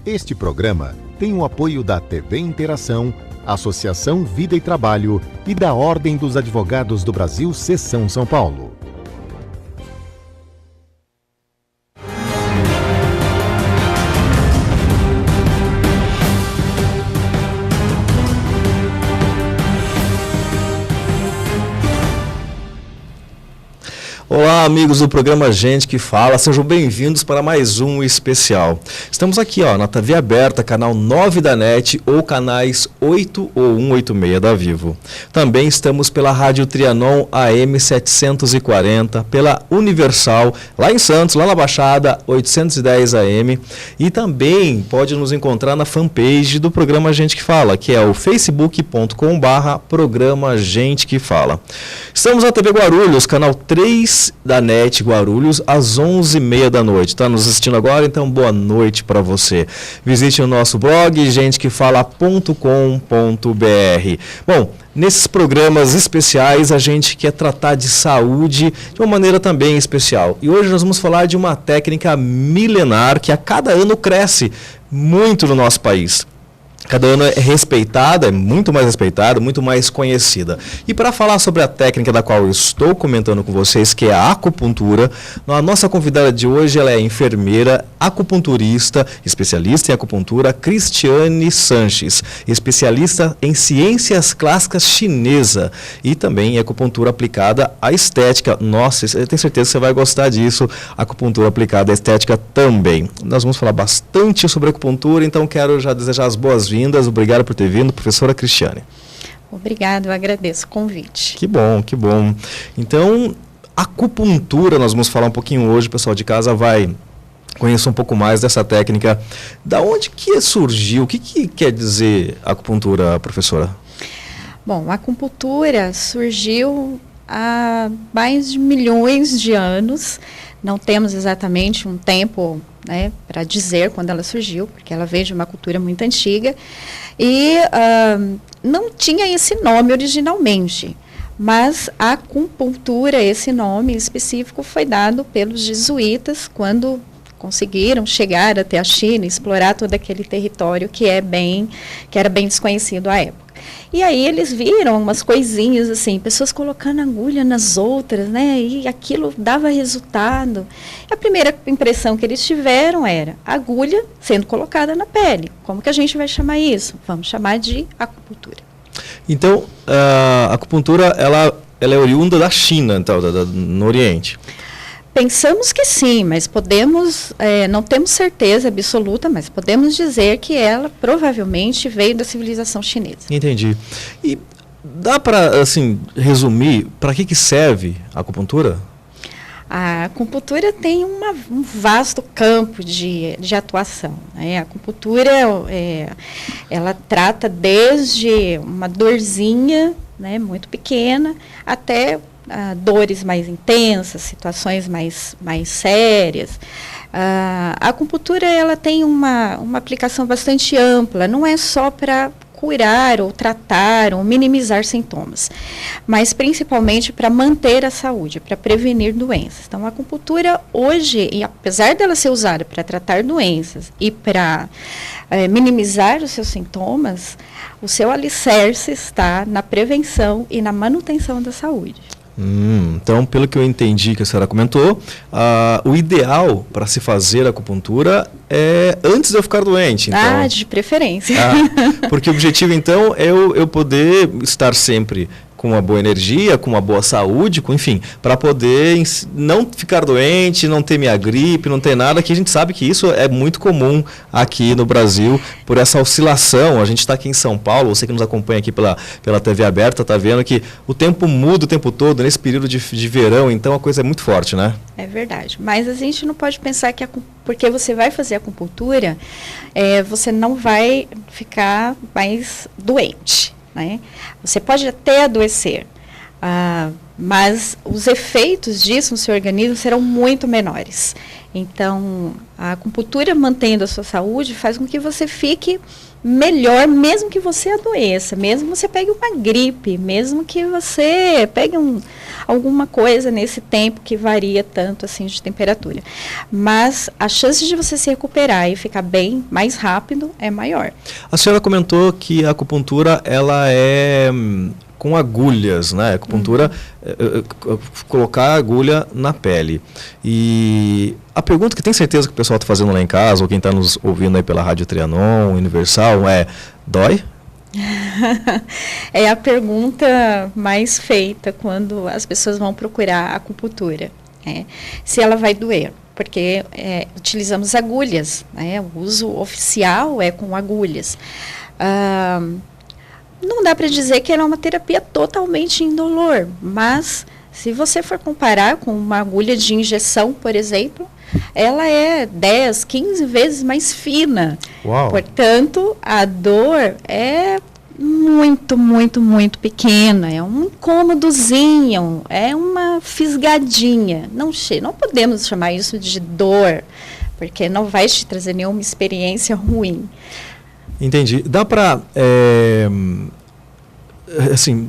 Este programa tem o apoio da TV Interação, Associação Vida e Trabalho e da Ordem dos Advogados do Brasil, Seção São Paulo. Olá, amigos do programa Gente que Fala, sejam bem-vindos para mais um especial. Estamos aqui na TV aberta, canal 9 da NET ou canais 8 ou 186 da Vivo. Também estamos pela Rádio Trianon AM 740, pela Universal, lá em Santos, lá na Baixada, 810 AM. E também pode nos encontrar na fanpage do programa Gente que Fala, que é o facebook.com/programa Gente que Fala. Estamos na TV Guarulhos, canal 3 da NET Guarulhos, às 11h30 da noite. Está nos assistindo agora? Então, boa noite para você. Visite o nosso blog, gentequefala.com.br. Bom, nesses programas especiais, a gente quer tratar de saúde de uma maneira também especial. E hoje nós vamos falar de uma técnica milenar que a cada ano cresce muito no nosso país. Cada ano é respeitada, é muito mais respeitada, muito mais conhecida. E para falar sobre a técnica da qual eu estou comentando com vocês, que é a acupuntura, a nossa convidada de hoje ela é enfermeira, acupunturista, especialista em acupuntura, Cristiane Sanches, especialista em ciências clássicas chinesa e também em acupuntura aplicada à estética. Nossa, eu tenho certeza que você vai gostar disso, acupuntura aplicada à estética também. Nós vamos falar bastante sobre acupuntura, então quero já desejar as boas-vindas. Obrigado por ter vindo, professora Cristiane. Obrigado, eu agradeço o convite. Que bom, que bom. Então, acupuntura, nós vamos falar um pouquinho hoje, o pessoal de casa vai conhecer um pouco mais dessa técnica. Da onde que surgiu? O que quer dizer acupuntura, professora? Bom, a acupuntura surgiu há mais de milhões de anos. Não temos exatamente um tempo, para dizer quando ela surgiu, porque ela veio de uma cultura muito antiga e não tinha esse nome originalmente, mas a acupuntura, esse nome específico, foi dado pelos jesuítas quando conseguiram chegar até a China, explorar todo aquele território que era bem desconhecido à época. E aí eles viram umas coisinhas assim, pessoas colocando agulha nas outras, e aquilo dava resultado. A primeira impressão que eles tiveram era agulha sendo colocada na pele. Como que a gente vai chamar isso? Vamos chamar de acupuntura. Então, a acupuntura, ela é oriunda da China, então, no Oriente. Pensamos que sim, mas não temos certeza absoluta, mas podemos dizer que ela provavelmente veio da civilização chinesa. Entendi. E dá para, resumir, para que serve a acupuntura? A acupuntura tem um vasto campo de atuação. A acupuntura, ela trata desde uma dorzinha, muito pequena, até dores mais intensas, situações mais sérias. A acupuntura ela tem uma aplicação bastante ampla, não é só para curar ou tratar ou minimizar sintomas, mas principalmente para manter a saúde, para prevenir doenças. Então, a acupuntura hoje, e apesar dela ser usada para tratar doenças e para minimizar os seus sintomas, o seu alicerce está na prevenção e na manutenção da saúde. Então, pelo que eu entendi que a senhora comentou, o ideal para se fazer acupuntura é antes de eu ficar doente. Então, de preferência. Porque o objetivo, então, é eu poder estar sempre com uma boa energia, com uma boa saúde, enfim, para poder não ficar doente, não ter minha gripe, não ter nada, que a gente sabe que isso é muito comum aqui no Brasil, por essa oscilação. A gente está aqui em São Paulo, você que nos acompanha aqui pela TV aberta, está vendo que o tempo muda o tempo todo, nesse período de verão, então a coisa é muito forte, né? É verdade, mas a gente não pode pensar que porque você vai fazer acupuntura, você não vai ficar mais doente. Você pode até adoecer, mas os efeitos disso no seu organismo serão muito menores. Então, a acupuntura, mantendo a sua saúde, faz com que você fique melhor, mesmo que você adoeça, mesmo que você pegue uma gripe, mesmo que você pegue alguma coisa nesse tempo que varia tanto assim de temperatura. Mas a chance de você se recuperar e ficar bem mais rápido é maior. A senhora comentou que a acupuntura, ela é com agulhas, né? A acupuntura, colocar a agulha na pele. E a pergunta que tem certeza que o pessoal está fazendo lá em casa, ou quem está nos ouvindo aí pela Rádio Trianon, Universal, é: dói? É a pergunta mais feita quando as pessoas vão procurar acupuntura, né? Se ela vai doer, porque utilizamos agulhas, né? O uso oficial é com agulhas. Não dá para dizer que ela é uma terapia totalmente indolor, mas se você for comparar com uma agulha de injeção, por exemplo, ela é 10, 15 vezes mais fina. Uau. Portanto, a dor é muito, muito, muito pequena. É um incômodozinho, é uma fisgadinha. Não podemos chamar isso de dor, porque não vai te trazer nenhuma experiência ruim. Entendi. Dá para, assim,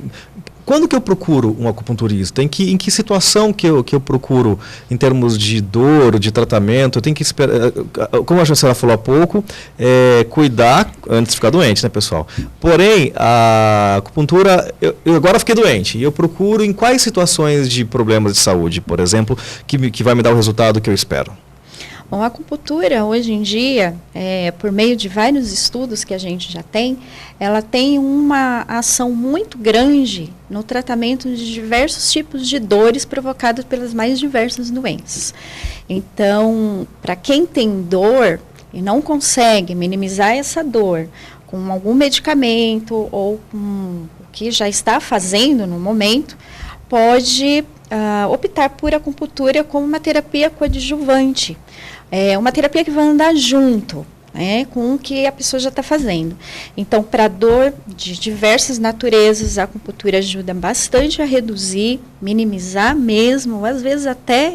quando que eu procuro um acupunturista? Em que situação que eu procuro em termos de dor, de tratamento? Eu tenho que esperar, como a senhora falou há pouco, cuidar antes de ficar doente, né, pessoal? Porém, a acupuntura, eu agora fiquei doente e eu procuro em quais situações de problemas de saúde, por exemplo, que vai me dar o resultado que eu espero? Bom, a acupuntura, hoje em dia, por meio de vários estudos que a gente já tem, ela tem uma ação muito grande no tratamento de diversos tipos de dores provocadas pelas mais diversas doenças. Então, para quem tem dor e não consegue minimizar essa dor com algum medicamento ou com o que já está fazendo no momento, pode optar por acupuntura como uma terapia coadjuvante. É uma terapia que vai andar junto, né, com o que a pessoa já está fazendo. Então, para dor de diversas naturezas, a acupuntura ajuda bastante a reduzir, minimizar mesmo, às vezes até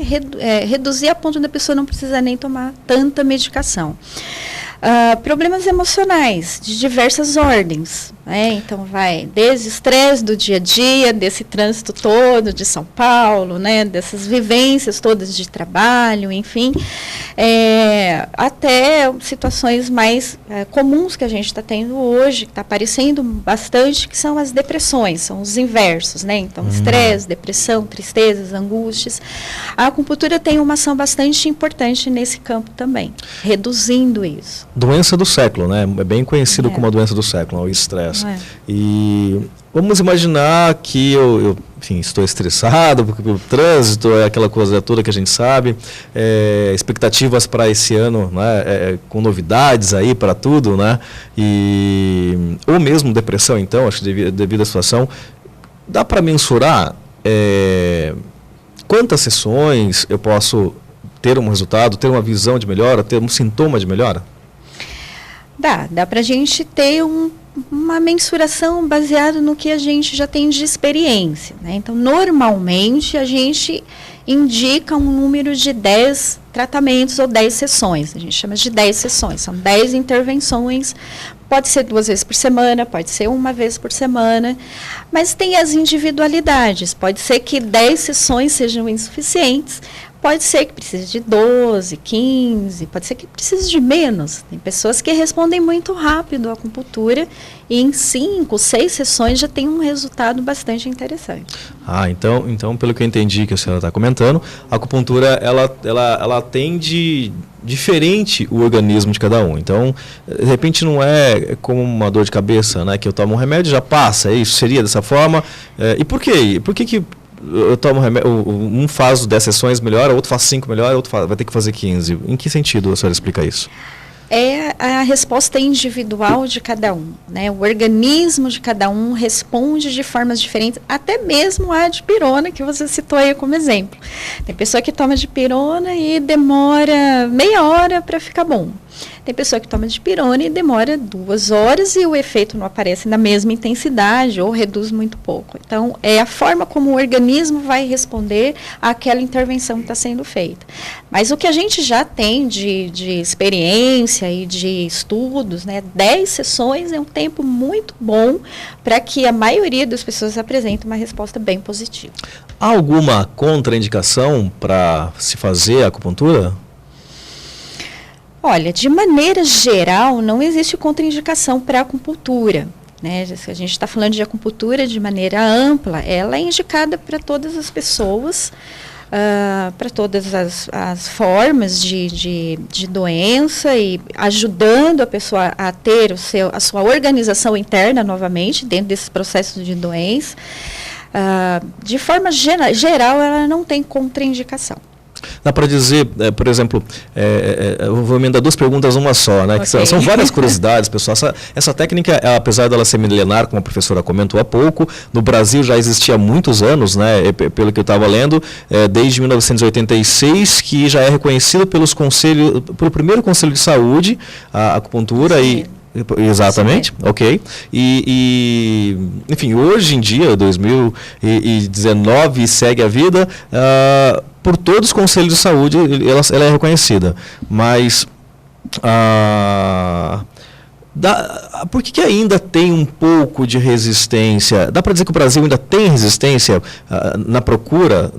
reduzir a ponto da pessoa não precisar nem tomar tanta medicação. Problemas emocionais de diversas ordens, né? Então vai desde estresse do dia a dia, desse trânsito todo de São Paulo, né? Dessas vivências todas de trabalho, enfim, até situações mais comuns que a gente está tendo hoje, que está aparecendo bastante, que são as depressões, são os inversos, né? Então estresse, depressão, tristezas, angústias. A acupuntura tem uma ação bastante importante nesse campo também, reduzindo isso. Doença do século, né? É bem conhecido como a doença do século, o estresse. E vamos imaginar que eu enfim, estou estressado porque o trânsito é aquela coisa toda que a gente sabe, expectativas para esse ano, né? Com novidades aí para tudo, né? Ou mesmo depressão, então, acho que devido à situação, dá para mensurar quantas sessões eu posso ter um resultado, ter uma visão de melhora, ter um sintoma de melhora? Dá para a gente ter uma mensuração baseada no que a gente já tem de experiência, né? Então, normalmente, a gente indica um número de 10 tratamentos ou 10 sessões. A gente chama de 10 sessões, são 10 intervenções. Pode ser 2 vezes por semana, pode ser 1 vez por semana, mas tem as individualidades. Pode ser que 10 sessões sejam insuficientes, pode ser que precise de 12, 15, pode ser que precise de menos. Tem pessoas que respondem muito rápido à acupuntura e em 5, 6 sessões já tem um resultado bastante interessante. Então pelo que eu entendi que a senhora está comentando, a acupuntura ela atende diferente o organismo de cada um. Então, de repente não é como uma dor de cabeça, né, que eu tomo um remédio e já passa, isso seria dessa forma. E por quê? Por que eu tomo remédio, um faz 10 sessões melhor, outro faz 5 melhor, outro vai ter que fazer 15. Em que sentido a senhora explica isso? É a resposta individual de cada um, né? O organismo de cada um responde de formas diferentes, até mesmo a dipirona, que você citou aí como exemplo. Tem pessoa que toma dipirona e demora meia hora para ficar bom. Tem pessoa que toma dipirona e demora 2 horas e o efeito não aparece na mesma intensidade ou reduz muito pouco. Então, é a forma como o organismo vai responder àquela intervenção que está sendo feita. Mas o que a gente já tem de experiência e de estudos, né, 10 sessões é um tempo muito bom para que a maioria das pessoas apresente uma resposta bem positiva. Há alguma contraindicação para se fazer a acupuntura? Olha, de maneira geral, não existe contraindicação para a acupuntura. Né? Se a gente está falando de acupuntura de maneira ampla, ela é indicada para todas as pessoas, para todas as formas de doença e ajudando a pessoa a ter a sua organização interna novamente dentro desses processos de doença. De forma geral, ela não tem contraindicação. Dá para dizer, por exemplo, eu vou emendar 2 perguntas numa só, né? Okay. Que são várias curiosidades, pessoal. Essa técnica, apesar dela ser milenar, como a professora comentou há pouco, no Brasil já existia há muitos anos, né? Pelo que eu estava lendo, desde 1986, que já é reconhecido pelo primeiro Conselho de Saúde, a acupuntura. Sim. Exatamente, ok. Enfim, hoje em dia, 2019, segue a vida, por todos os conselhos de saúde, ela é reconhecida. Mas, por que ainda tem um pouco de resistência? Dá para dizer que o Brasil ainda tem resistência na procura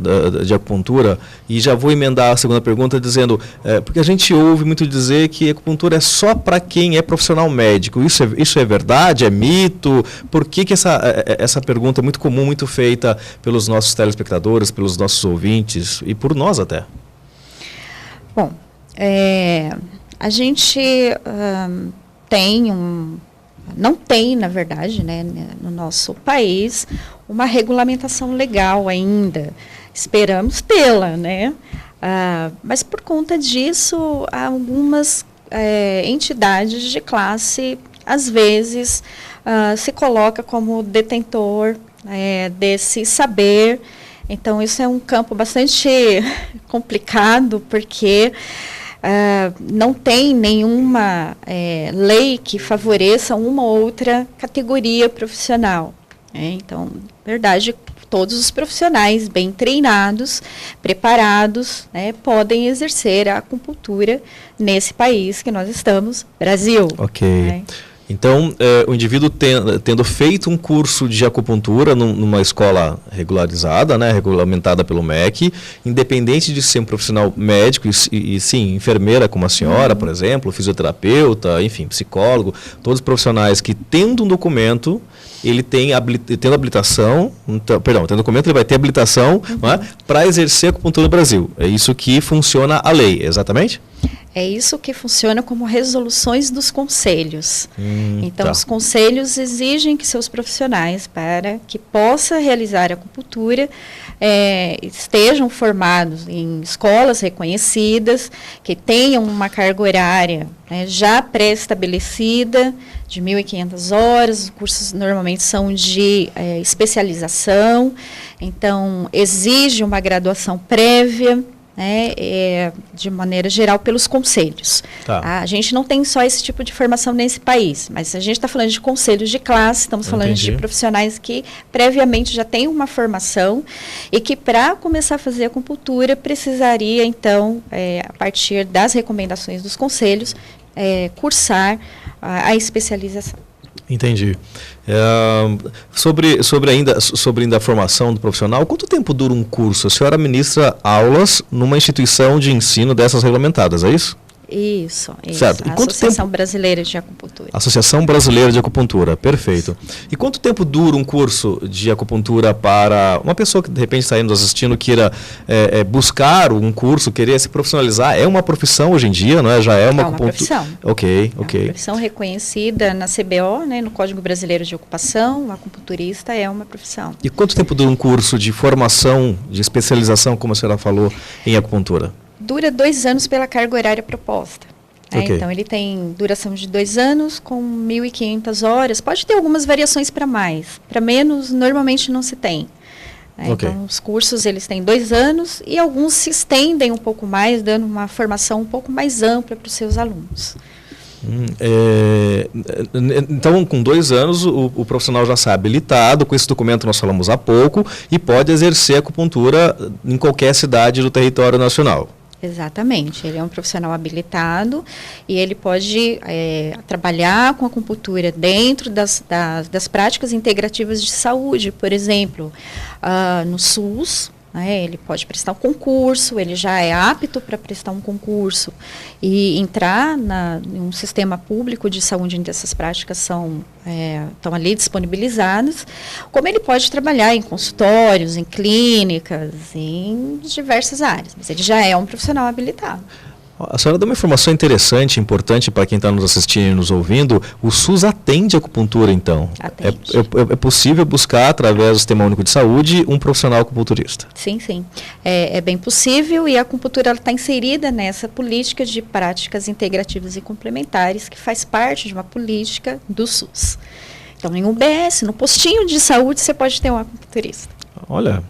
de acupuntura? E já vou emendar a segunda pergunta dizendo, porque a gente ouve muito dizer que a acupuntura é só para quem é profissional médico. Isso é verdade? É mito? Por que essa pergunta é muito comum, muito feita pelos nossos telespectadores, pelos nossos ouvintes e por nós até? Bom, a gente... não tem, na verdade, né, no nosso país, uma regulamentação legal ainda. Esperamos tê-la, né? Mas por conta disso, algumas entidades de classe, às vezes, se coloca como detentor desse saber. Então, isso é um campo bastante complicado, porque... não tem nenhuma lei que favoreça uma ou outra categoria profissional. Então, na verdade, todos os profissionais bem treinados, preparados, podem exercer a acupuntura nesse país que nós estamos, Brasil. Ok. Então, o indivíduo tendo feito um curso de acupuntura numa escola regularizada, né, regulamentada pelo MEC, independente de ser um profissional médico e sim, enfermeira como a senhora, por exemplo, fisioterapeuta, enfim, psicólogo, todos os profissionais que tendo um documento, ele tendo habilitação, tendo documento, ele vai ter habilitação para exercer acupuntura no Brasil. É isso que funciona a lei, exatamente? É isso que funciona como resoluções dos conselhos. Então, os conselhos exigem que seus profissionais, para que possa realizar a acupuntura, estejam formados em escolas reconhecidas, que tenham uma carga horária já pré-estabelecida, de 1.500 horas. Os cursos normalmente são de especialização, então exige uma graduação prévia, de maneira geral, pelos conselhos. A gente não tem só esse tipo de formação nesse país, mas a gente está falando de conselhos de classe, estamos falando de profissionais que previamente já têm uma formação e que, para começar a fazer acupuntura, precisaria, então, a partir das recomendações dos conselhos, cursar a especialização. Entendi. Sobre ainda a formação do profissional, quanto tempo dura um curso? A senhora ministra aulas numa instituição de ensino dessas regulamentadas, é isso? Isso. Certo. A Associação Brasileira de Acupuntura. Associação Brasileira de Acupuntura, perfeito. E quanto tempo dura um curso de acupuntura para uma pessoa que de repente está nos assistindo, queira buscar um curso, querer se profissionalizar? É uma profissão hoje em dia, não é? Já é uma profissão. Ok. É uma profissão reconhecida na CBO, no Código Brasileiro de Ocupação. O acupunturista é uma profissão. E quanto tempo dura um curso de formação, de especialização, como a senhora falou, em acupuntura? Dura 2 anos pela carga horária proposta. Então, ele tem duração de 2 anos com 1.500 horas. Pode ter algumas variações para mais. Para menos, normalmente não se tem. Então, os cursos, eles têm 2 anos e alguns se estendem um pouco mais, dando uma formação um pouco mais ampla para os seus alunos. Então, com 2 anos, o profissional já está habilitado, com esse documento nós falamos há pouco, e pode exercer acupuntura em qualquer cidade do território nacional. Exatamente, ele é um profissional habilitado e ele pode trabalhar com acupuntura dentro das práticas integrativas de saúde, por exemplo, no SUS. Ele pode prestar um concurso, ele já é apto para prestar um concurso e entrar em um sistema público de saúde onde essas práticas estão ali disponibilizadas, como ele pode trabalhar em consultórios, em clínicas, em diversas áreas, mas ele já é um profissional habilitado. A senhora deu uma informação interessante, importante para quem está nos assistindo e nos ouvindo. O SUS atende a acupuntura, então? Atende. É possível buscar, através do Sistema Único de Saúde, um profissional acupunturista? Sim, sim. É bem possível e a acupuntura está inserida nessa política de práticas integrativas e complementares, que faz parte de uma política do SUS. Então, em UBS, no postinho de saúde, você pode ter um acupunturista. Olha,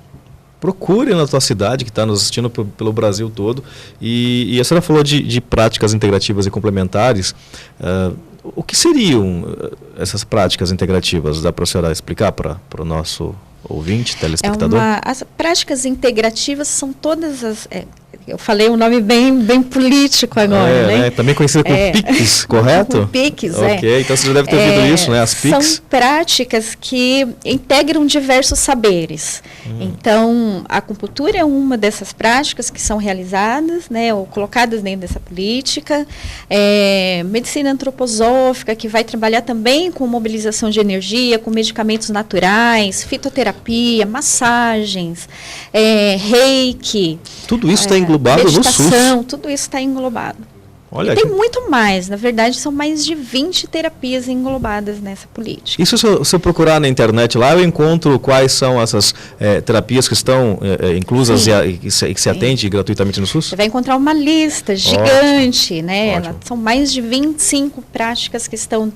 procure na tua cidade, que está nos assistindo pelo Brasil todo. E a senhora falou de práticas integrativas e complementares. O que seriam essas práticas integrativas? Dá para a senhora explicar para o nosso ouvinte, telespectador? As práticas integrativas são todas as... eu falei um nome bem político agora, né? Também conhecido como PICs, correto? PICs, Ok, então você já deve ter ouvido isso, né? As PICs. São práticas que integram diversos saberes. Então, a acupuntura é uma dessas práticas que são realizadas, né, ou colocadas dentro dessa política. Medicina antroposófica, que vai trabalhar também com mobilização de energia, com medicamentos naturais, fitoterapia, massagens, reiki. Tudo isso está englobado no SUS? Tudo isso está englobado. Olha, tem muito mais, na verdade são mais de 20 terapias englobadas nessa política. Isso se eu procurar na internet lá, eu encontro quais são essas terapias que estão inclusas e que se atende gratuitamente no SUS? Você vai encontrar uma lista gigante, Ótimo. né? São mais de 25 práticas que estão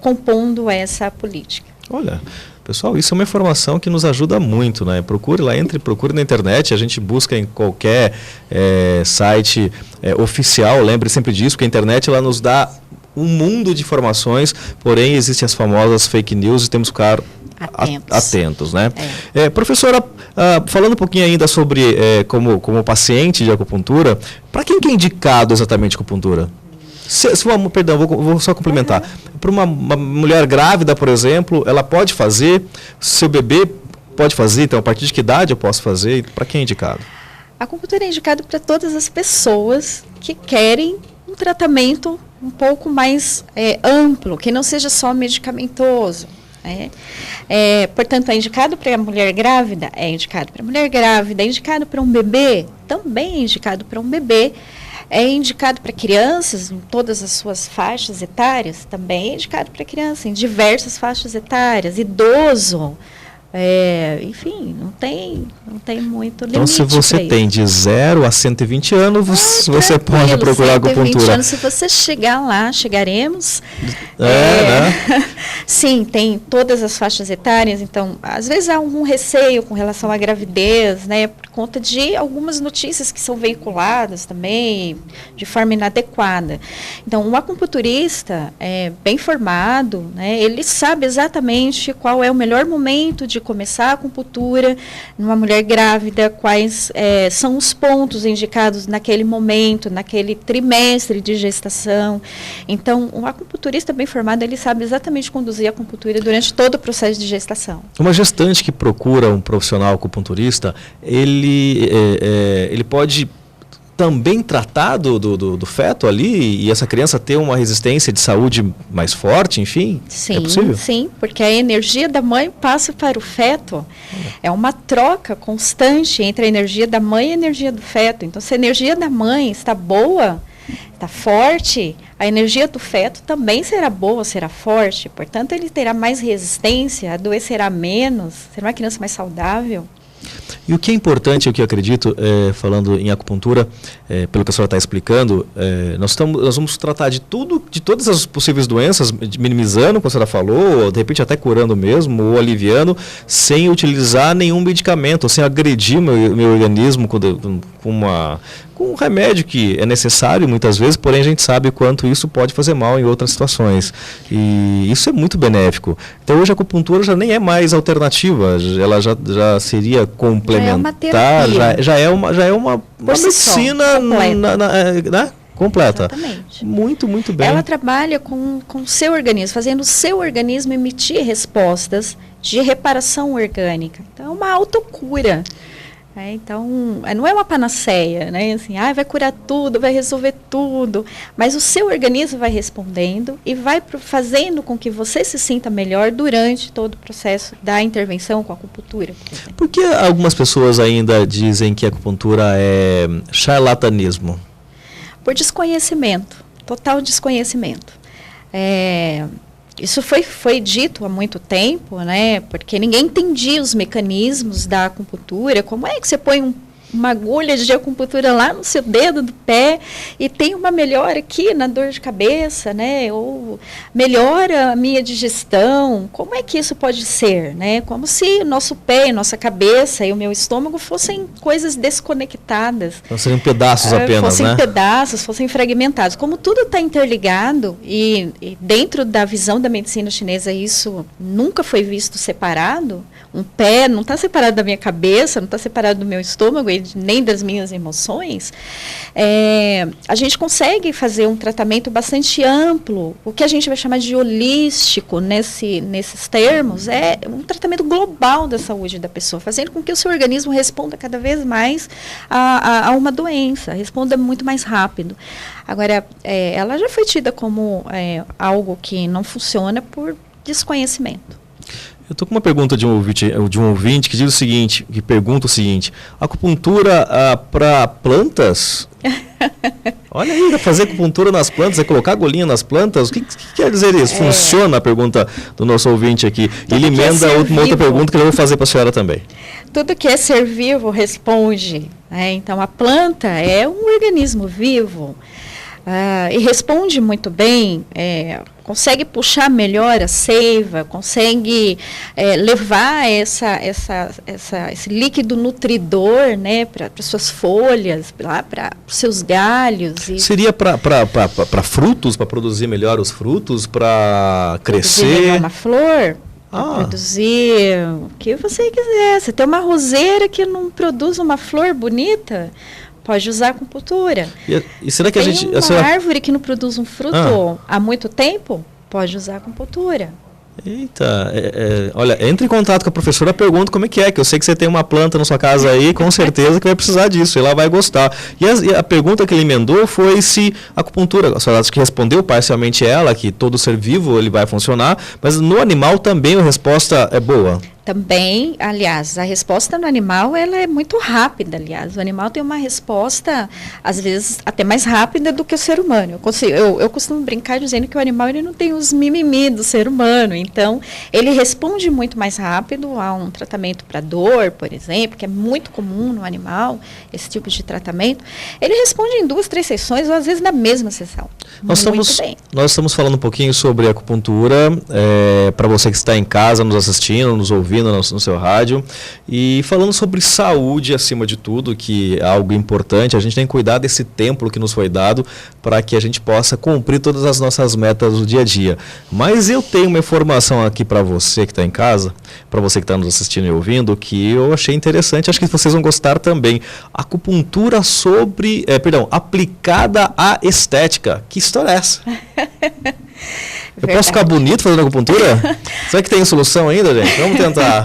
compondo essa política. Olha, pessoal, isso é uma informação que nos ajuda muito, né? Procure na internet, a gente busca em qualquer site oficial, lembre sempre disso, que a internet ela nos dá um mundo de informações, porém existem as famosas fake news e temos que ficar atentos, né? Professora, falando um pouquinho ainda sobre como paciente de acupuntura, para quem que é indicado exatamente acupuntura? Perdão, vou só complementar. Para uma mulher grávida, por exemplo, ela pode fazer, seu bebê pode fazer, então a partir de que idade eu posso fazer? Para quem é indicado? A acupuntura é indicada para todas as pessoas que querem um tratamento um pouco mais amplo, que não seja só medicamentoso. Portanto, é indicado para a mulher grávida? É indicado para a mulher grávida. É indicado para um bebê? Também é indicado para um bebê. É indicado para crianças, em todas as suas faixas etárias, também é indicado para criança, em diversas faixas etárias, idoso, enfim, não tem muito limite. Então, se você tem de 0 a 120 anos, você pode procurar acupuntura. 120 anos, se você chegar lá, chegaremos. Né? Sim, tem todas as faixas etárias, então, às vezes há algum receio com relação à gravidez, né, por conta de algumas notícias que são veiculadas também de forma inadequada. Então, um acupunturista bem formado, né, ele sabe exatamente qual é o melhor momento de começar a acupuntura numa mulher grávida, quais são os pontos indicados naquele momento, naquele trimestre de gestação. Então, um acupunturista bem formado, ele sabe exatamente conduzir a acupuntura durante todo o processo de gestação. Uma gestante que procura um profissional acupunturista, ele pode também tratar do feto ali e essa criança ter uma resistência de saúde mais forte, enfim? Sim, é possível? Sim, porque a energia da mãe passa para o feto. É uma troca constante entre a energia da mãe e a energia do feto. Então, se a energia da mãe está boa, está forte, a energia do feto também será boa, será forte. Portanto, ele terá mais resistência, adoecerá menos, será uma criança mais saudável. E o que é importante, o que eu acredito, falando em acupuntura, pelo que a senhora está explicando, nós vamos tratar de todas as possíveis doenças, minimizando, como a senhora falou, ou de repente até curando mesmo, ou aliviando, sem utilizar nenhum medicamento, sem agredir meu organismo com com um remédio que é necessário muitas vezes, porém a gente sabe quanto isso pode fazer mal em outras situações. E isso é muito benéfico. Então hoje a acupuntura já nem é mais alternativa, ela já seria complementar, já é uma medicina né? Completa. Exatamente. Muito bem. Ela trabalha com o seu organismo, fazendo o seu organismo emitir respostas de reparação orgânica. Então, é uma autocura. Então, não é uma panaceia, né? Assim, vai curar tudo, vai resolver tudo. Mas o seu organismo vai respondendo e vai fazendo com que você se sinta melhor durante todo o processo da intervenção com a acupuntura. Por que algumas pessoas ainda dizem que a acupuntura é charlatanismo? Por desconhecimento, total desconhecimento. Isso foi dito há muito tempo, né? Porque ninguém entendia os mecanismos da acupuntura. Como é que você põe uma agulha de acupuntura lá no seu dedo do pé e tem uma melhora aqui na dor de cabeça, né? Ou melhora a minha digestão. Como é que isso pode ser, né? Como se o nosso pé, nossa cabeça e o meu estômago fossem coisas desconectadas. Não seriam pedaços apenas, fossem né? Pedaços, fossem fragmentados. Como tudo está interligado e dentro da visão da medicina chinesa isso nunca foi visto separado. Um pé não está separado da minha cabeça, não está separado do meu estômago e nem das minhas emoções. A gente consegue fazer um tratamento bastante amplo. O que a gente vai chamar de holístico nesses termos é um tratamento global da saúde da pessoa, fazendo com que o seu organismo responda cada vez mais a uma doença, responda muito mais rápido. Agora, ela já foi tida como algo que não funciona por desconhecimento. Eu estou com uma pergunta de um ouvinte que diz o seguinte, que pergunta o seguinte: acupuntura para plantas? Olha aí, fazer acupuntura nas plantas, é colocar agulhinha nas plantas? O que quer dizer isso? Funciona? A pergunta do nosso ouvinte aqui. Ele emenda uma outra pergunta que eu vou fazer para a senhora também. Tudo que é ser vivo responde. Então, a planta é um organismo vivo. E responde muito bem, consegue puxar melhor a seiva, consegue levar esse líquido nutridor, né, para suas folhas, para os seus galhos. Seria para frutos, para produzir melhor os frutos, para crescer? Produzir melhor uma flor, produzir o que você quiser. Você tem uma roseira que não produz uma flor bonita, pode usar acupuntura. E será que tem uma árvore que não produz um fruto há muito tempo? Pode usar acupuntura. Eita, olha, entre em contato com a professora, pergunta como é, que eu sei que você tem uma planta na sua casa aí, com certeza que vai precisar disso, e ela vai gostar. E a pergunta que ele emendou foi se a acupuntura, a senhora acho que respondeu parcialmente ela, que todo ser vivo ele vai funcionar, mas no animal também a resposta é boa? Também, aliás, a resposta no animal ela é muito rápida, aliás. O animal tem uma resposta, às vezes, até mais rápida do que o ser humano. Eu costumo brincar dizendo que o animal ele não tem os mimimi do ser humano. Então, ele responde muito mais rápido a um tratamento para dor, por exemplo, que é muito comum no animal, esse tipo de tratamento. Ele responde em 2, 3 sessões, ou às vezes na mesma sessão. Nós estamos falando um pouquinho sobre acupuntura, para você que está em casa, nos assistindo, nos ouvindo, no seu rádio, e falando sobre saúde acima de tudo, que é algo importante. A gente tem que cuidar desse templo que nos foi dado para que a gente possa cumprir todas as nossas metas do dia a dia. Mas eu tenho uma informação aqui para você que está em casa, para você que está nos assistindo e ouvindo, que eu achei interessante, acho que vocês vão gostar também. Acupuntura aplicada à estética. Que história é essa? Eu posso ficar bonito fazendo acupuntura? Será que tem solução ainda, gente? Vamos tentar.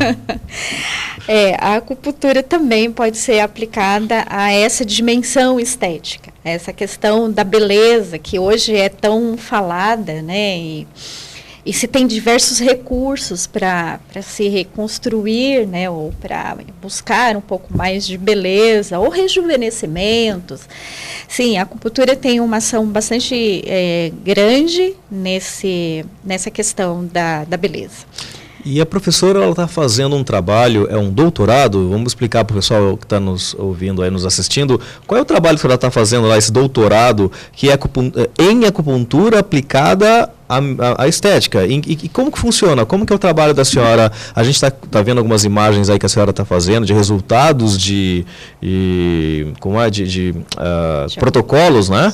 A acupuntura também pode ser aplicada a essa dimensão estética, essa questão da beleza que hoje é tão falada, né? E se tem diversos recursos para se reconstruir, né, ou para buscar um pouco mais de beleza, ou rejuvenescimentos. Sim, a acupuntura tem uma ação bastante grande nessa questão da beleza. E a professora está fazendo um trabalho, é um doutorado? Vamos explicar para o pessoal que está nos ouvindo, aí, nos assistindo, qual é o trabalho que ela está fazendo lá, esse doutorado, que é em acupuntura aplicada a estética. E como que funciona? Como que é o trabalho da senhora? A gente está vendo algumas imagens aí que a senhora está fazendo de resultados de protocolos, né?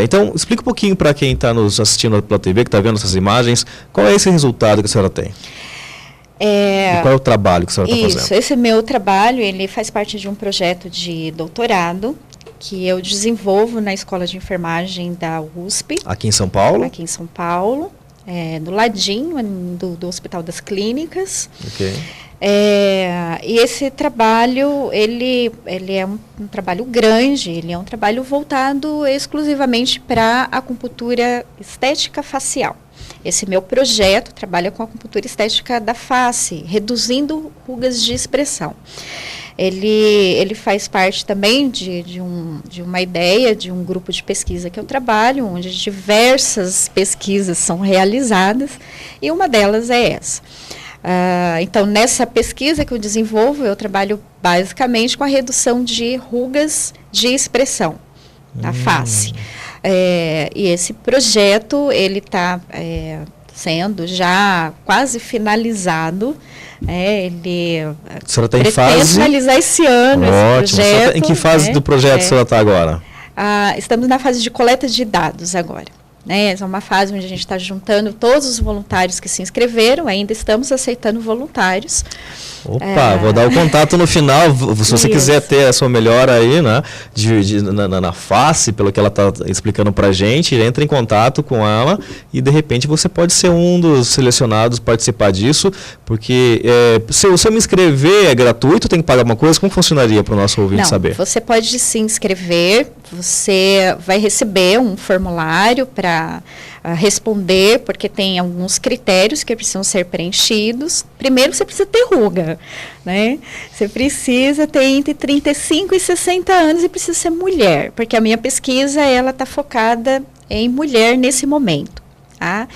Então, explica um pouquinho para quem está nos assistindo pela TV, que está vendo essas imagens, qual é esse resultado que a senhora tem? E qual é o trabalho que a senhora está fazendo? Isso, esse meu trabalho, ele faz parte de um projeto de doutorado que eu desenvolvo na Escola de Enfermagem da USP. Aqui em São Paulo? Aqui em São Paulo, do ladinho do Hospital das Clínicas. Ok. E esse trabalho, ele é um trabalho grande, ele é um trabalho voltado exclusivamente para a acupuntura estética facial. Esse meu projeto trabalha com a acupuntura estética da face, reduzindo rugas de expressão. Ele faz parte também de uma ideia, de um grupo de pesquisa que eu trabalho, onde diversas pesquisas são realizadas, e uma delas é essa. Então, nessa pesquisa que eu desenvolvo, eu trabalho basicamente com a redução de rugas de expressão na face. E esse projeto, ele está sendo já quase finalizado. A senhora está em fase... finalizar esse ano. Ótimo. Esse projeto, em que fase do projeto a senhora está agora? Estamos na fase de coleta de dados agora. Essa é uma fase onde a gente está juntando todos os voluntários que se inscreveram, ainda estamos aceitando voluntários. Opa, vou dar o contato no final, se você quiser ter a sua melhora aí, né, na face, pelo que ela está explicando pra gente, entre em contato com ela e de repente você pode ser um dos selecionados, participar disso, porque se eu me inscrever é gratuito, tem que pagar alguma coisa, como funcionaria para o nosso ouvinte saber? Você pode se inscrever, você vai receber um formulário para responder, porque tem alguns critérios que precisam ser preenchidos. Primeiro, você precisa ter ruga, né? Você precisa ter entre 35 e 60 anos e precisa ser mulher, porque a minha pesquisa, ela está focada em mulher nesse momento. Tá?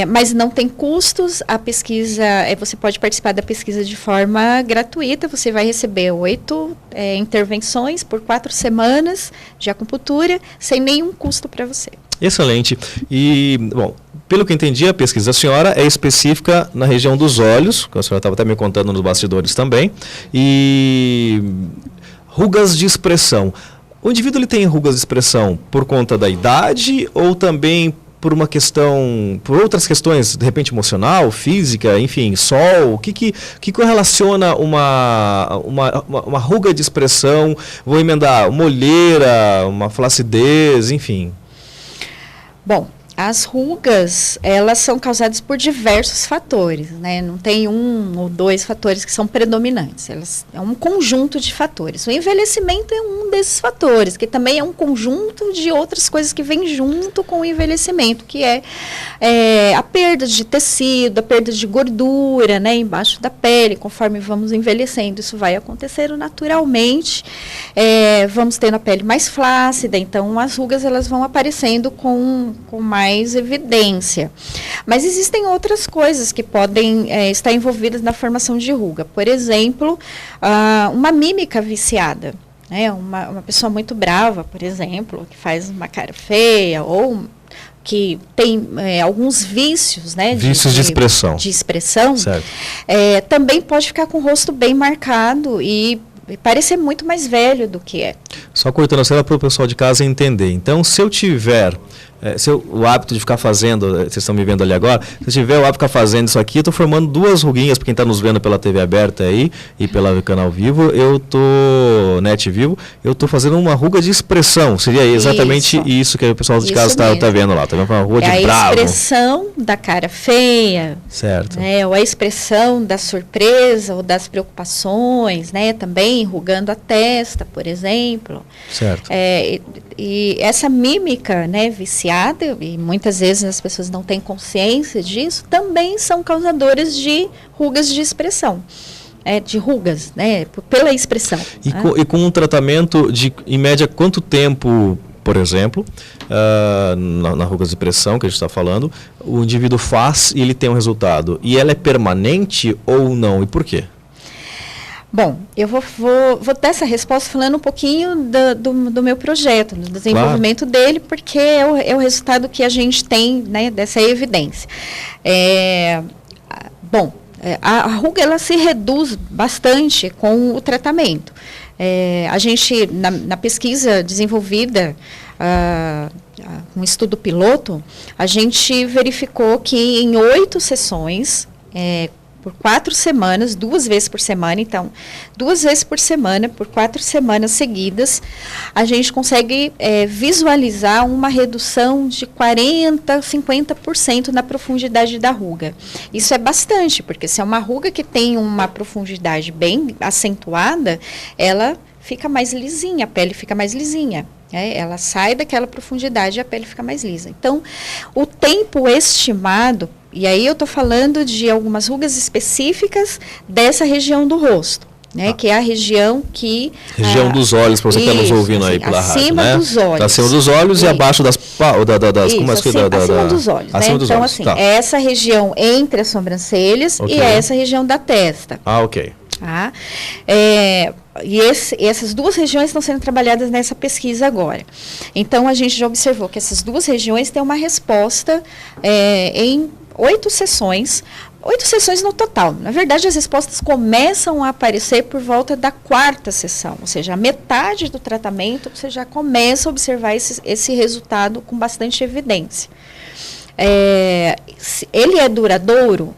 Mas não tem custos, a pesquisa, você pode participar da pesquisa de forma gratuita, você vai receber 8 intervenções por 4 semanas de acupuntura, sem nenhum custo para você. Excelente. E, bom, pelo que entendi, a pesquisa da senhora é específica na região dos olhos, que a senhora estava até me contando nos bastidores também, e rugas de expressão. O indivíduo ele tem rugas de expressão por conta da idade ou também por outras questões, de repente emocional, física, enfim, sol? O que correlaciona uma ruga de expressão? Vou emendar uma olheira, uma flacidez, enfim. Bom, as rugas, elas são causadas por diversos fatores, né? Não tem um ou dois fatores que são predominantes, é um conjunto de fatores. O envelhecimento é um desses fatores, que também é um conjunto de outras coisas que vem junto com o envelhecimento, que é a perda de tecido, a perda de gordura, né, embaixo da pele. Conforme vamos envelhecendo, isso vai acontecendo naturalmente, vamos tendo a pele mais flácida, então as rugas elas vão aparecendo com mais evidência. Mas existem outras coisas que podem estar envolvidas na formação de ruga. Por exemplo, uma mímica viciada. Uma pessoa muito brava, por exemplo, que faz uma cara feia ou que tem alguns vícios, né? Vícios de expressão. De expressão. Certo. Também pode ficar com o rosto bem marcado e parecer muito mais velho do que é. Só cortando a cena para o pessoal de casa entender. Então, se eu tiver o hábito de ficar fazendo, vocês estão me vendo ali agora, se eu tiver o hábito de ficar fazendo isso aqui, eu estou formando duas ruguinhas, para quem está nos vendo pela TV aberta aí e pelo canal vivo, net vivo, eu estou fazendo uma ruga de expressão. Seria exatamente isso que o pessoal de casa está vendo lá. Está vendo uma ruga de bravo. A expressão da cara feia. Certo. Ou a expressão da surpresa ou das preocupações, né? Também enrugando a testa, por exemplo. Certo. E essa mímica, né, viciada, e muitas vezes as pessoas não têm consciência disso, também são causadoras de rugas de expressão. De rugas, né, pela expressão. E com um tratamento de, em média, quanto tempo, por exemplo, na rugas de expressão que a gente está falando, o indivíduo faz e ele tem um resultado? E ela é permanente ou não? E por quê? Bom, eu vou dar essa resposta falando um pouquinho do meu projeto, do desenvolvimento dele, porque é o resultado que a gente tem, né, dessa evidência. A ruga ela se reduz bastante com o tratamento. A gente, na pesquisa desenvolvida, um estudo piloto, a gente verificou que em 8 sessões, por 4 semanas, 2 vezes por semana, então, 2 vezes por semana, por 4 semanas seguidas, a gente consegue visualizar uma redução de 40%, 50% na profundidade da ruga. Isso é bastante, porque se é uma ruga que tem uma profundidade bem acentuada, ela fica mais lisinha, a pele fica mais lisinha. Ela sai daquela profundidade e a pele fica mais lisa. Então, o tempo estimado, e aí eu estou falando de algumas rugas específicas dessa região do rosto, né? Que é a região que... Região dos olhos, para você que está nos ouvindo aí pela rádio, acima dos olhos. Tá acima dos olhos e abaixo das... acima dos olhos, acima né? dos então, olhos, assim, tá. é essa região entre as sobrancelhas e é essa região da testa. Ok. Tá? Essas 2 regiões estão sendo trabalhadas nessa pesquisa agora. Então, a gente já observou que essas 2 regiões têm uma resposta em 8 sessões. 8 sessões no total. Na verdade, as respostas começam a aparecer por volta da 4ª sessão, ou seja, a metade do tratamento você já começa a observar esse resultado com bastante evidência. Ele é duradouro?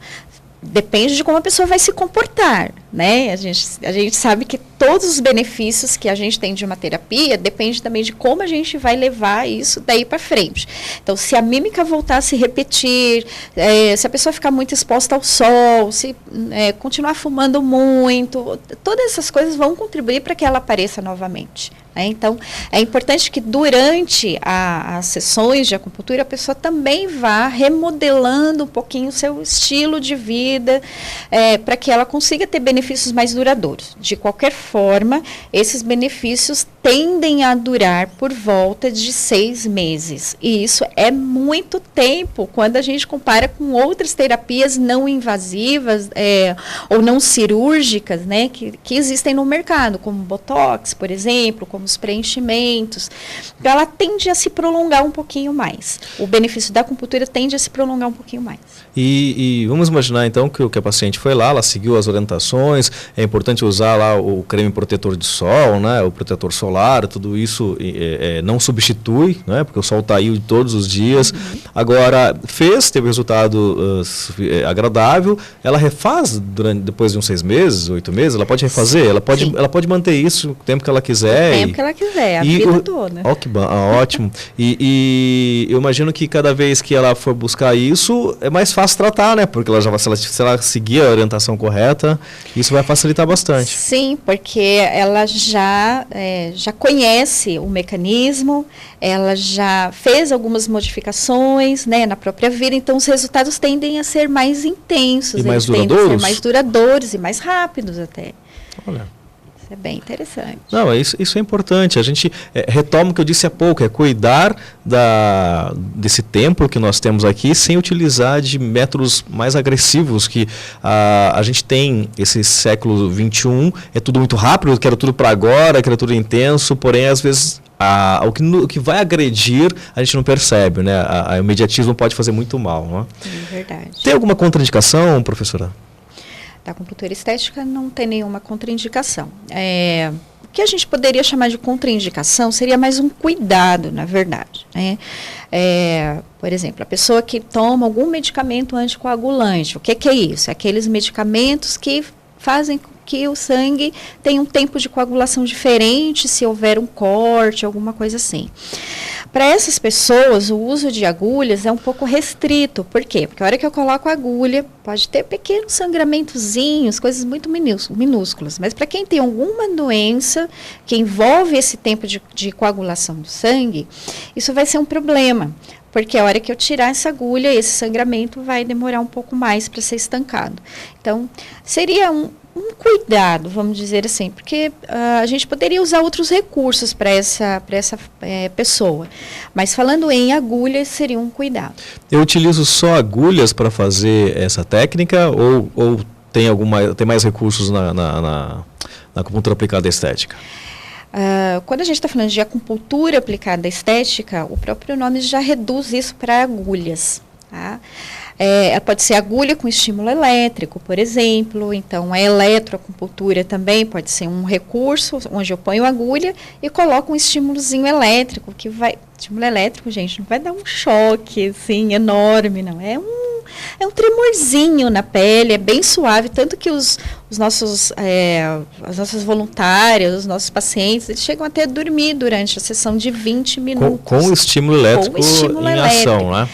Depende de como a pessoa vai se comportar, né? A gente sabe que todos os benefícios que a gente tem de uma terapia depende também de como a gente vai levar isso daí para frente. Então, se a mímica voltar a se repetir, se a pessoa ficar muito exposta ao sol, se continuar fumando muito, todas essas coisas vão contribuir para que ela apareça novamente. Então, é importante que durante as sessões de acupuntura a pessoa também vá remodelando um pouquinho o seu estilo de vida, para que ela consiga ter benefícios mais duradouros. De qualquer forma, esses benefícios tendem a durar por volta de 6 meses. E isso é muito tempo quando a gente compara com outras terapias não invasivas ou não cirúrgicas, né, que existem no mercado, como Botox, por exemplo, como os preenchimentos. Então, ela tende a se prolongar um pouquinho mais. O benefício da acupuntura tende a se prolongar um pouquinho mais. E vamos imaginar, então, que a paciente foi lá, ela seguiu as orientações, é importante usar lá o creme protetor de sol, né, o protetor solar, tudo isso não substitui, né, porque o sol está aí todos os dias. Agora, teve resultado agradável, ela refaz depois de uns 6 meses, 8 meses, ela pode refazer, ela pode manter isso o tempo que ela quiser. O tempo que ela quiser, a vida toda. Ótimo. E eu imagino que cada vez que ela for buscar isso, é mais fácil tratar, né? Porque se ela seguir a orientação correta, isso vai facilitar bastante. Sim, porque ela já conhece o mecanismo, ela já fez algumas modificações, né, na própria vida, então os resultados tendem a ser mais intensos. E mais tendem duradouros? a ser mais duradouros e mais rápidos até. Olha. É bem interessante. Não, isso é importante. A gente retoma o que eu disse há pouco, é cuidar desse tempo que nós temos aqui sem utilizar de métodos mais agressivos que a gente tem esse século XXI, é tudo muito rápido, quero tudo para agora, quero tudo intenso, porém às vezes o que vai agredir a gente não percebe, né? O imediatismo pode fazer muito mal, né? É verdade. Tem alguma contraindicação, professora? Da acupuntura estética não tem nenhuma contraindicação. O que a gente poderia chamar de contraindicação seria mais um cuidado, na verdade, né? Por exemplo, a pessoa que toma algum medicamento anticoagulante, o que é isso? É aqueles medicamentos que fazem com que o sangue tenha um tempo de coagulação diferente se houver um corte, alguma coisa assim. Para essas pessoas, o uso de agulhas é um pouco restrito. Por quê? Porque a hora que eu coloco a agulha, pode ter pequenos sangramentozinhos, coisas muito minúsculas. Mas para quem tem alguma doença que envolve esse tempo de coagulação do sangue, isso vai ser um problema. Porque a hora que eu tirar essa agulha, esse sangramento vai demorar um pouco mais para ser estancado. Então, seria um cuidado, vamos dizer assim, porque a gente poderia usar outros recursos para essa pessoa. Mas falando em agulhas, seria um cuidado. Eu utilizo só agulhas para fazer essa técnica ou tem mais recursos na acupuntura aplicada à estética? Quando a gente está falando de acupuntura aplicada à estética, o próprio nome já reduz isso para agulhas. Tá? Pode ser agulha com estímulo elétrico, por exemplo. Então, a eletroacupuntura também pode ser um recurso onde eu ponho a agulha e coloco um estímulozinho elétrico, que vai... Estímulo elétrico, gente, não vai dar um choque, assim, enorme, não. É um tremorzinho na pele, é bem suave, tanto que as nossas voluntárias, os nossos pacientes, eles chegam até a dormir durante a sessão de 20 minutos. Com o estímulo elétrico em ação, né?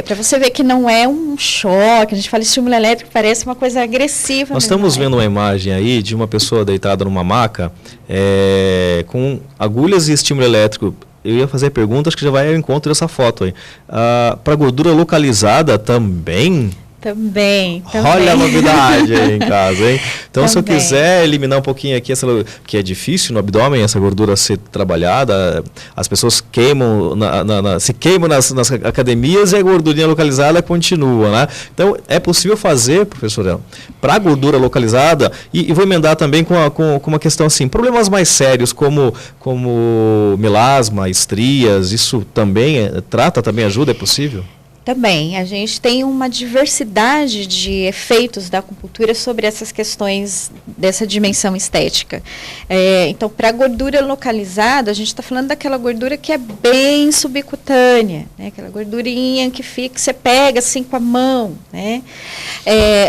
Para você ver que não é um choque, a gente fala estímulo elétrico, parece uma coisa agressiva. Nós estamos vendo uma imagem aí de uma pessoa deitada numa maca, com agulhas e estímulo elétrico. Eu ia fazer perguntas que já vai ao encontro dessa foto aí. Para gordura localizada também? Também. Olha a novidade aí em casa, hein? Então, se eu quiser eliminar um pouquinho aqui, que é difícil no abdômen, essa gordura ser trabalhada, as pessoas queimam, se queimam nas academias e a gordurinha localizada continua, né? Então, é possível fazer, professora, para gordura localizada, e vou emendar também com uma questão assim, problemas mais sérios como melasma, estrias, isso também ajuda, é possível? Também, a gente tem uma diversidade de efeitos da acupuntura sobre essas questões dessa dimensão estética. Então, para a gordura localizada, a gente está falando daquela gordura que é bem subcutânea, né? Aquela gordurinha que fica, você pega assim com a mão, né?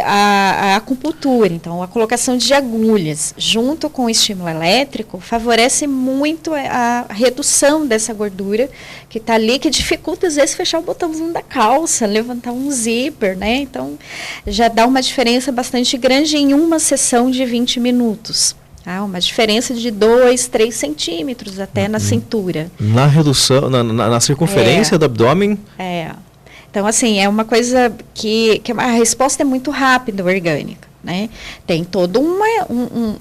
A acupuntura, então, a colocação de agulhas junto com o estímulo elétrico favorece muito a redução dessa gordura que está ali, que dificulta às vezes fechar o botãozinho da calça, levantar um zíper, né? Então, já dá uma diferença bastante grande em uma sessão de 20 minutos. Uma diferença de 2, 3 centímetros até na cintura. Na redução, na circunferência do abdômen? Então, assim, é uma coisa que a resposta é muito rápida, orgânica. Né? Tem todo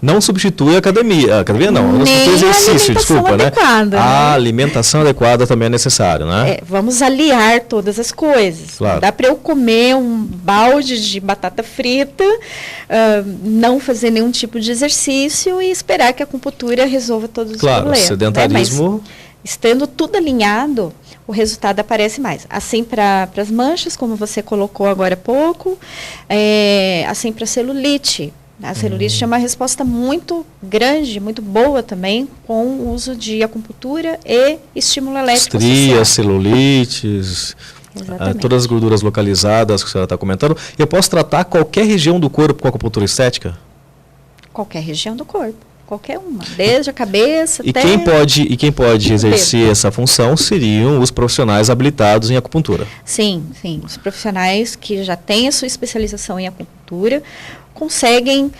Não substitui a academia. A academia não substitui exercício, desculpa, adequada, né? A alimentação adequada também é necessária, né? Vamos aliar todas as coisas. Claro. Não dá para eu comer um balde de batata frita, não fazer nenhum tipo de exercício e esperar que a acupuntura resolva todos os problemas. Claro, sedentarismo... Né? Mas, estando tudo alinhado, o resultado aparece mais. Assim para as manchas, como você colocou agora há pouco, assim para a celulite. A celulite é uma resposta muito grande, muito boa também, com o uso de acupuntura e estímulo elétrico. Estrias, celulites, todas as gorduras localizadas que a senhora está comentando. Eu posso tratar qualquer região do corpo com acupuntura estética? Qualquer região do corpo. Qualquer uma, desde a cabeça até... Quem pode exercer essa função seriam os profissionais habilitados em acupuntura? Sim. Os profissionais que já têm a sua especialização em acupuntura conseguem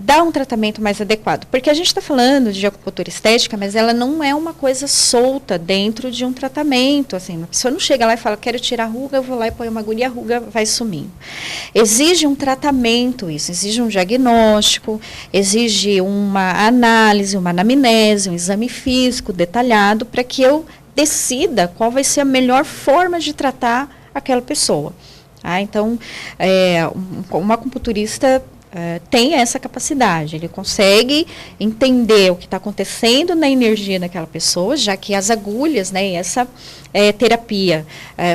dar um tratamento mais adequado. Porque a gente está falando de acupuntura estética, mas ela não é uma coisa solta dentro de um tratamento. Assim, a pessoa não chega lá e fala, quero tirar a ruga, eu vou lá e ponho uma agulha e a ruga vai sumindo. Exige um tratamento isso, exige um diagnóstico, exige uma análise, uma anamnese, um exame físico detalhado para que eu decida qual vai ser a melhor forma de tratar aquela pessoa. Então, um acupunturista tem essa capacidade, ele consegue entender o que está acontecendo na energia daquela pessoa, já que as agulhas, né, essa terapia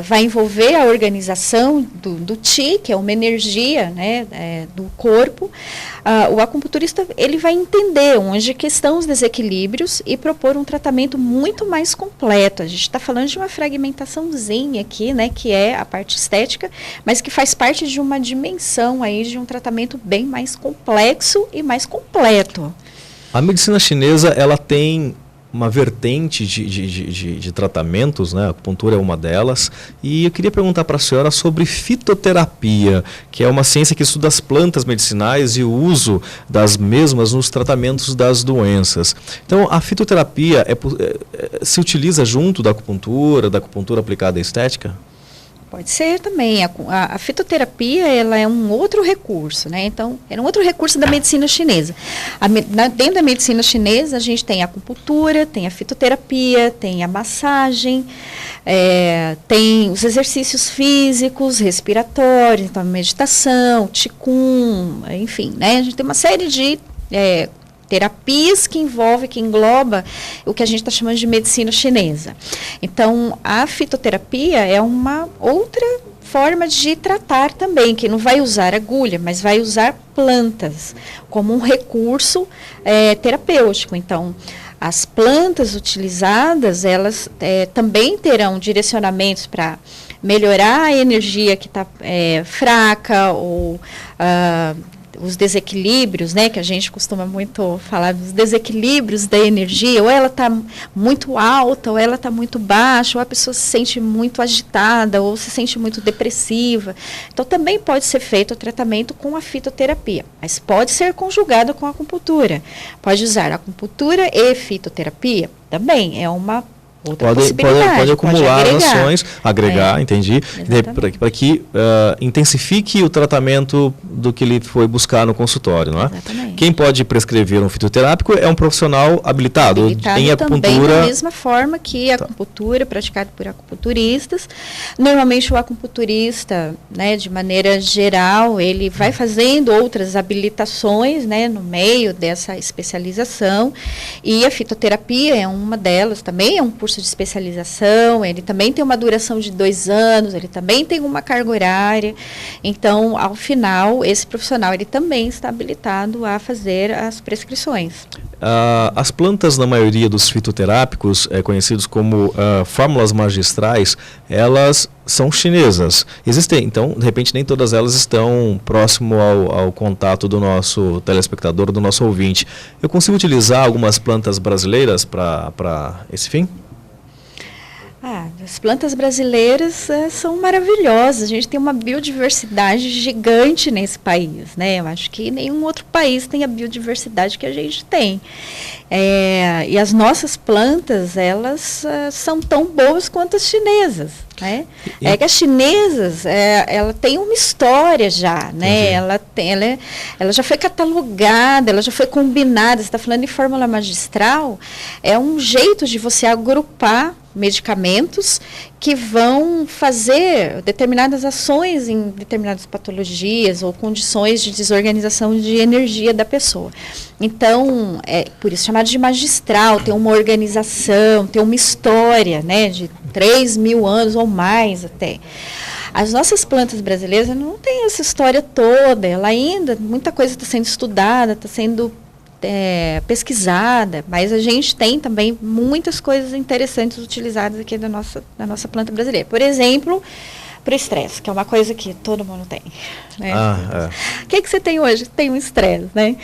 vai envolver a organização do Qi, que é uma energia, né, do corpo. O acupunturista ele vai entender onde que estão os desequilíbrios e propor um tratamento muito mais completo. A gente está falando de uma fragmentaçãozinha aqui, né, que é a parte estética, mas que faz parte de uma dimensão aí de um tratamento bem mais complexo e mais completo. A medicina chinesa, ela tem uma vertente de tratamentos, né? A acupuntura é uma delas. E eu queria perguntar para a senhora sobre fitoterapia, que é uma ciência que estuda as plantas medicinais e o uso das mesmas nos tratamentos das doenças. Então, a fitoterapia se utiliza junto da acupuntura aplicada à estética? Pode ser também. A fitoterapia ela é um outro recurso, né? Então, é um outro recurso da medicina chinesa. Dentro da medicina chinesa, a gente tem a acupuntura, tem a fitoterapia, tem a massagem, tem os exercícios físicos, respiratórios, então a meditação, qigong, enfim, né? A gente tem uma série de terapias que engloba o que a gente está chamando de medicina chinesa. Então, a fitoterapia é uma outra forma de tratar também, que não vai usar agulha, mas vai usar plantas como um recurso terapêutico. Então, as plantas utilizadas, elas também terão direcionamentos para melhorar a energia que está fraca ou os desequilíbrios, né, que a gente costuma muito falar dos desequilíbrios da energia, ou ela está muito alta, ou ela está muito baixa, ou a pessoa se sente muito agitada, ou se sente muito depressiva. Então, também pode ser feito o tratamento com a fitoterapia, mas pode ser conjugado com a acupuntura. Pode usar acupuntura e fitoterapia, também é uma outra possibilidade. Pode acumular pode agregar, entendi, para que intensifique o tratamento do que ele foi buscar no consultório, não é? Exatamente. Quem pode prescrever um fitoterápico é um profissional habilitado em acupuntura. Também da mesma forma que a acupuntura, praticada por acupunturistas. Normalmente o acupunturista, né, de maneira geral, ele vai fazendo outras habilitações, né, no meio dessa especialização, e a fitoterapia é uma delas também, é um curso de especialização, ele também tem uma duração de 2 anos, ele também tem uma carga horária. Então, ao final, esse profissional ele também está habilitado a fazer as prescrições. As plantas, na maioria dos fitoterápicos, conhecidos como fórmulas magistrais, elas são chinesas. Existem, então, de repente, nem todas elas estão próximo ao contato do nosso telespectador, do nosso ouvinte. Eu consigo utilizar algumas plantas brasileiras para esse fim? As plantas brasileiras são maravilhosas. A gente tem uma biodiversidade gigante nesse país, né? Eu acho que nenhum outro país tem a biodiversidade que a gente tem. E as nossas plantas, elas são tão boas quanto as chinesas, né? É que as chinesas, ela tem uma história já, né? Ela já foi catalogada, ela já foi combinada. Você está falando em fórmula magistral, é um jeito de você agrupar medicamentos que vão fazer determinadas ações em determinadas patologias ou condições de desorganização de energia da pessoa. Então, por isso chamado de magistral, tem uma organização, tem uma história, né, de 3.000 anos ou mais até. As nossas plantas brasileiras não têm essa história toda, ela ainda, muita coisa está sendo estudada, está sendo pesquisada, mas a gente tem também muitas coisas interessantes utilizadas aqui da nossa planta brasileira. Por exemplo, para o estresse, que é uma coisa que todo mundo tem. Né? O que você tem hoje? Tem um estresse, né?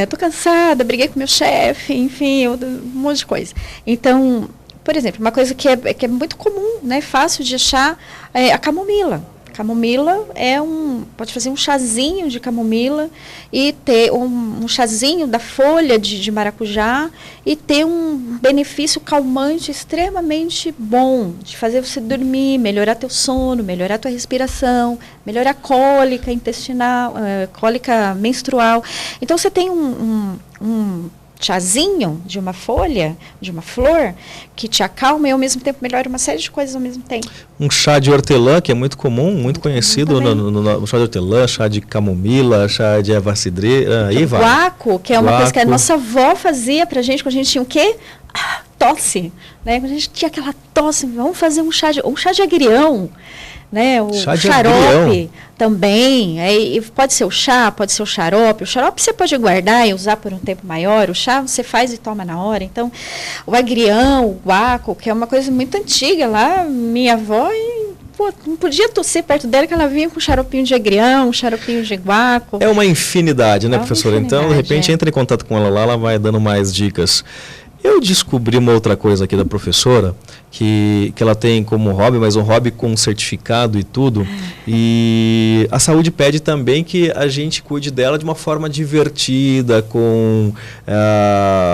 Estou cansada, briguei com meu chefe, enfim, um monte de coisa. Então, por exemplo, uma coisa que é muito comum, né, fácil de achar, é a camomila. Camomila pode fazer um chazinho de camomila e ter um chazinho da folha de maracujá e ter um benefício calmante extremamente bom, de fazer você dormir, melhorar teu sono, melhorar tua respiração, melhorar a cólica intestinal, cólica menstrual. Então, você tem um chazinho de uma folha, de uma flor, que te acalma e ao mesmo tempo melhora uma série de coisas ao mesmo tempo. Um chá de hortelã, que é muito comum, muito conhecido, no chá de hortelã, chá de camomila, chá de erva cidreira, aí vai. Guaco, que é uma coisa que a nossa avó fazia pra gente quando a gente tinha o quê? Tosse, né? Quando a gente tinha aquela tosse, vamos fazer um chá de agrião, né? O xarope também, pode ser o chá, pode ser o xarope. O xarope você pode guardar e usar por um tempo maior, o chá você faz e toma na hora. Então, o agrião, o guaco, que é uma coisa muito antiga lá, minha avó, não podia tossir perto dela, que ela vinha com xaropinho de agrião, xaropinho de guaco. É uma infinidade, né, professora? Então, de repente, entra em contato com ela lá, ela vai dando mais dicas. Eu descobri uma outra coisa aqui da professora, que ela tem como hobby, mas um hobby com certificado e tudo. E a saúde pede também que a gente cuide dela de uma forma divertida, com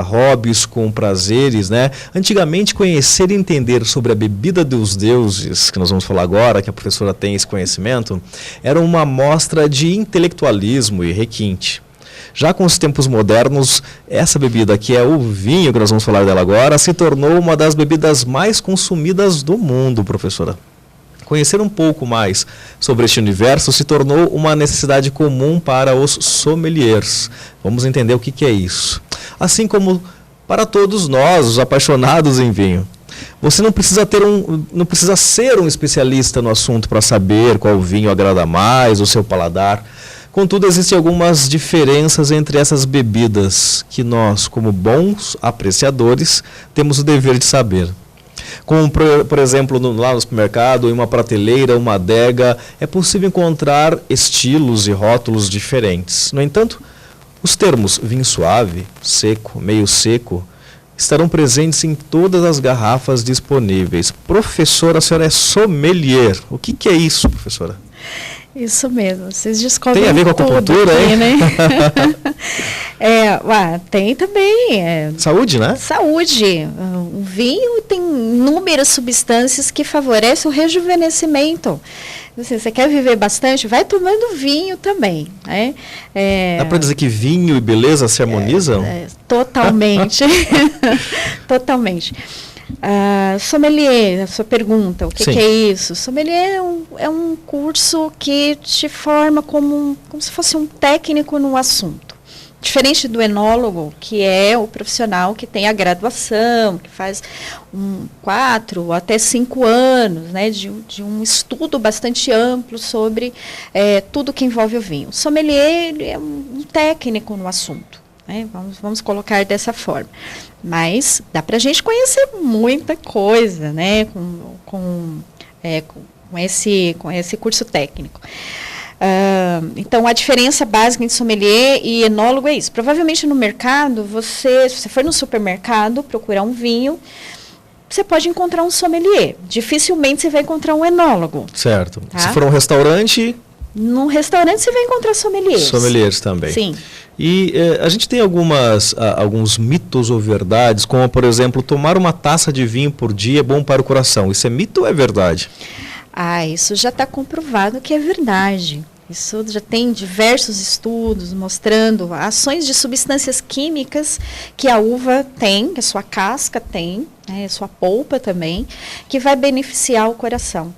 hobbies, com prazeres, né? Antigamente, conhecer e entender sobre a bebida dos deuses, que nós vamos falar agora, que a professora tem esse conhecimento, era uma amostra de intelectualismo e requinte. Já com os tempos modernos, essa bebida, que é o vinho, que nós vamos falar dela agora, se tornou uma das bebidas mais consumidas do mundo, professora. Conhecer um pouco mais sobre este universo se tornou uma necessidade comum para os sommeliers. Vamos entender o que é isso. Assim como para todos nós, os apaixonados em vinho. Você não precisa ser um especialista no assunto para saber qual vinho agrada mais o seu paladar. Contudo, existem algumas diferenças entre essas bebidas que nós, como bons apreciadores, temos o dever de saber. Como, por exemplo, lá no supermercado, em uma prateleira, uma adega, é possível encontrar estilos e rótulos diferentes. No entanto, os termos vinho suave, seco, meio seco, estarão presentes em todas as garrafas disponíveis. Professora, a senhora é sommelier. O que é isso, professora? Isso mesmo, vocês descobrem. Tem a ver com a acupuntura, aqui, hein? Né? Tem também. Saúde, né? Saúde. O vinho tem inúmeras substâncias que favorecem o rejuvenescimento. Você quer viver bastante? Vai tomando vinho também. Né? Dá para dizer que vinho e beleza se harmonizam? Totalmente. Totalmente. Sommelier, a sua pergunta, o que é isso? Sommelier é um curso que te forma como se fosse um técnico no assunto. Diferente do enólogo, que é o profissional que tem a graduação, que faz 4 ou até 5 anos, né, de um estudo bastante amplo sobre tudo que envolve o vinho. O sommelier é um técnico no assunto. Vamos colocar dessa forma. Mas dá para a gente conhecer muita coisa, né, com esse curso técnico. Então, a diferença básica entre sommelier e enólogo é isso. Provavelmente no mercado, se você for no supermercado procurar um vinho, você pode encontrar um sommelier. Dificilmente você vai encontrar um enólogo. Certo. Tá? Se for um restaurante... Num restaurante você vai encontrar sommeliers. Sommeliers também. Sim. E a gente tem alguns mitos ou verdades, como, por exemplo, tomar uma taça de vinho por dia é bom para o coração. Isso é mito ou é verdade? Isso já está comprovado que é verdade. Isso já tem diversos estudos mostrando ações de substâncias químicas que a uva tem, que a sua casca tem, né, a sua polpa também, que vai beneficiar o coração.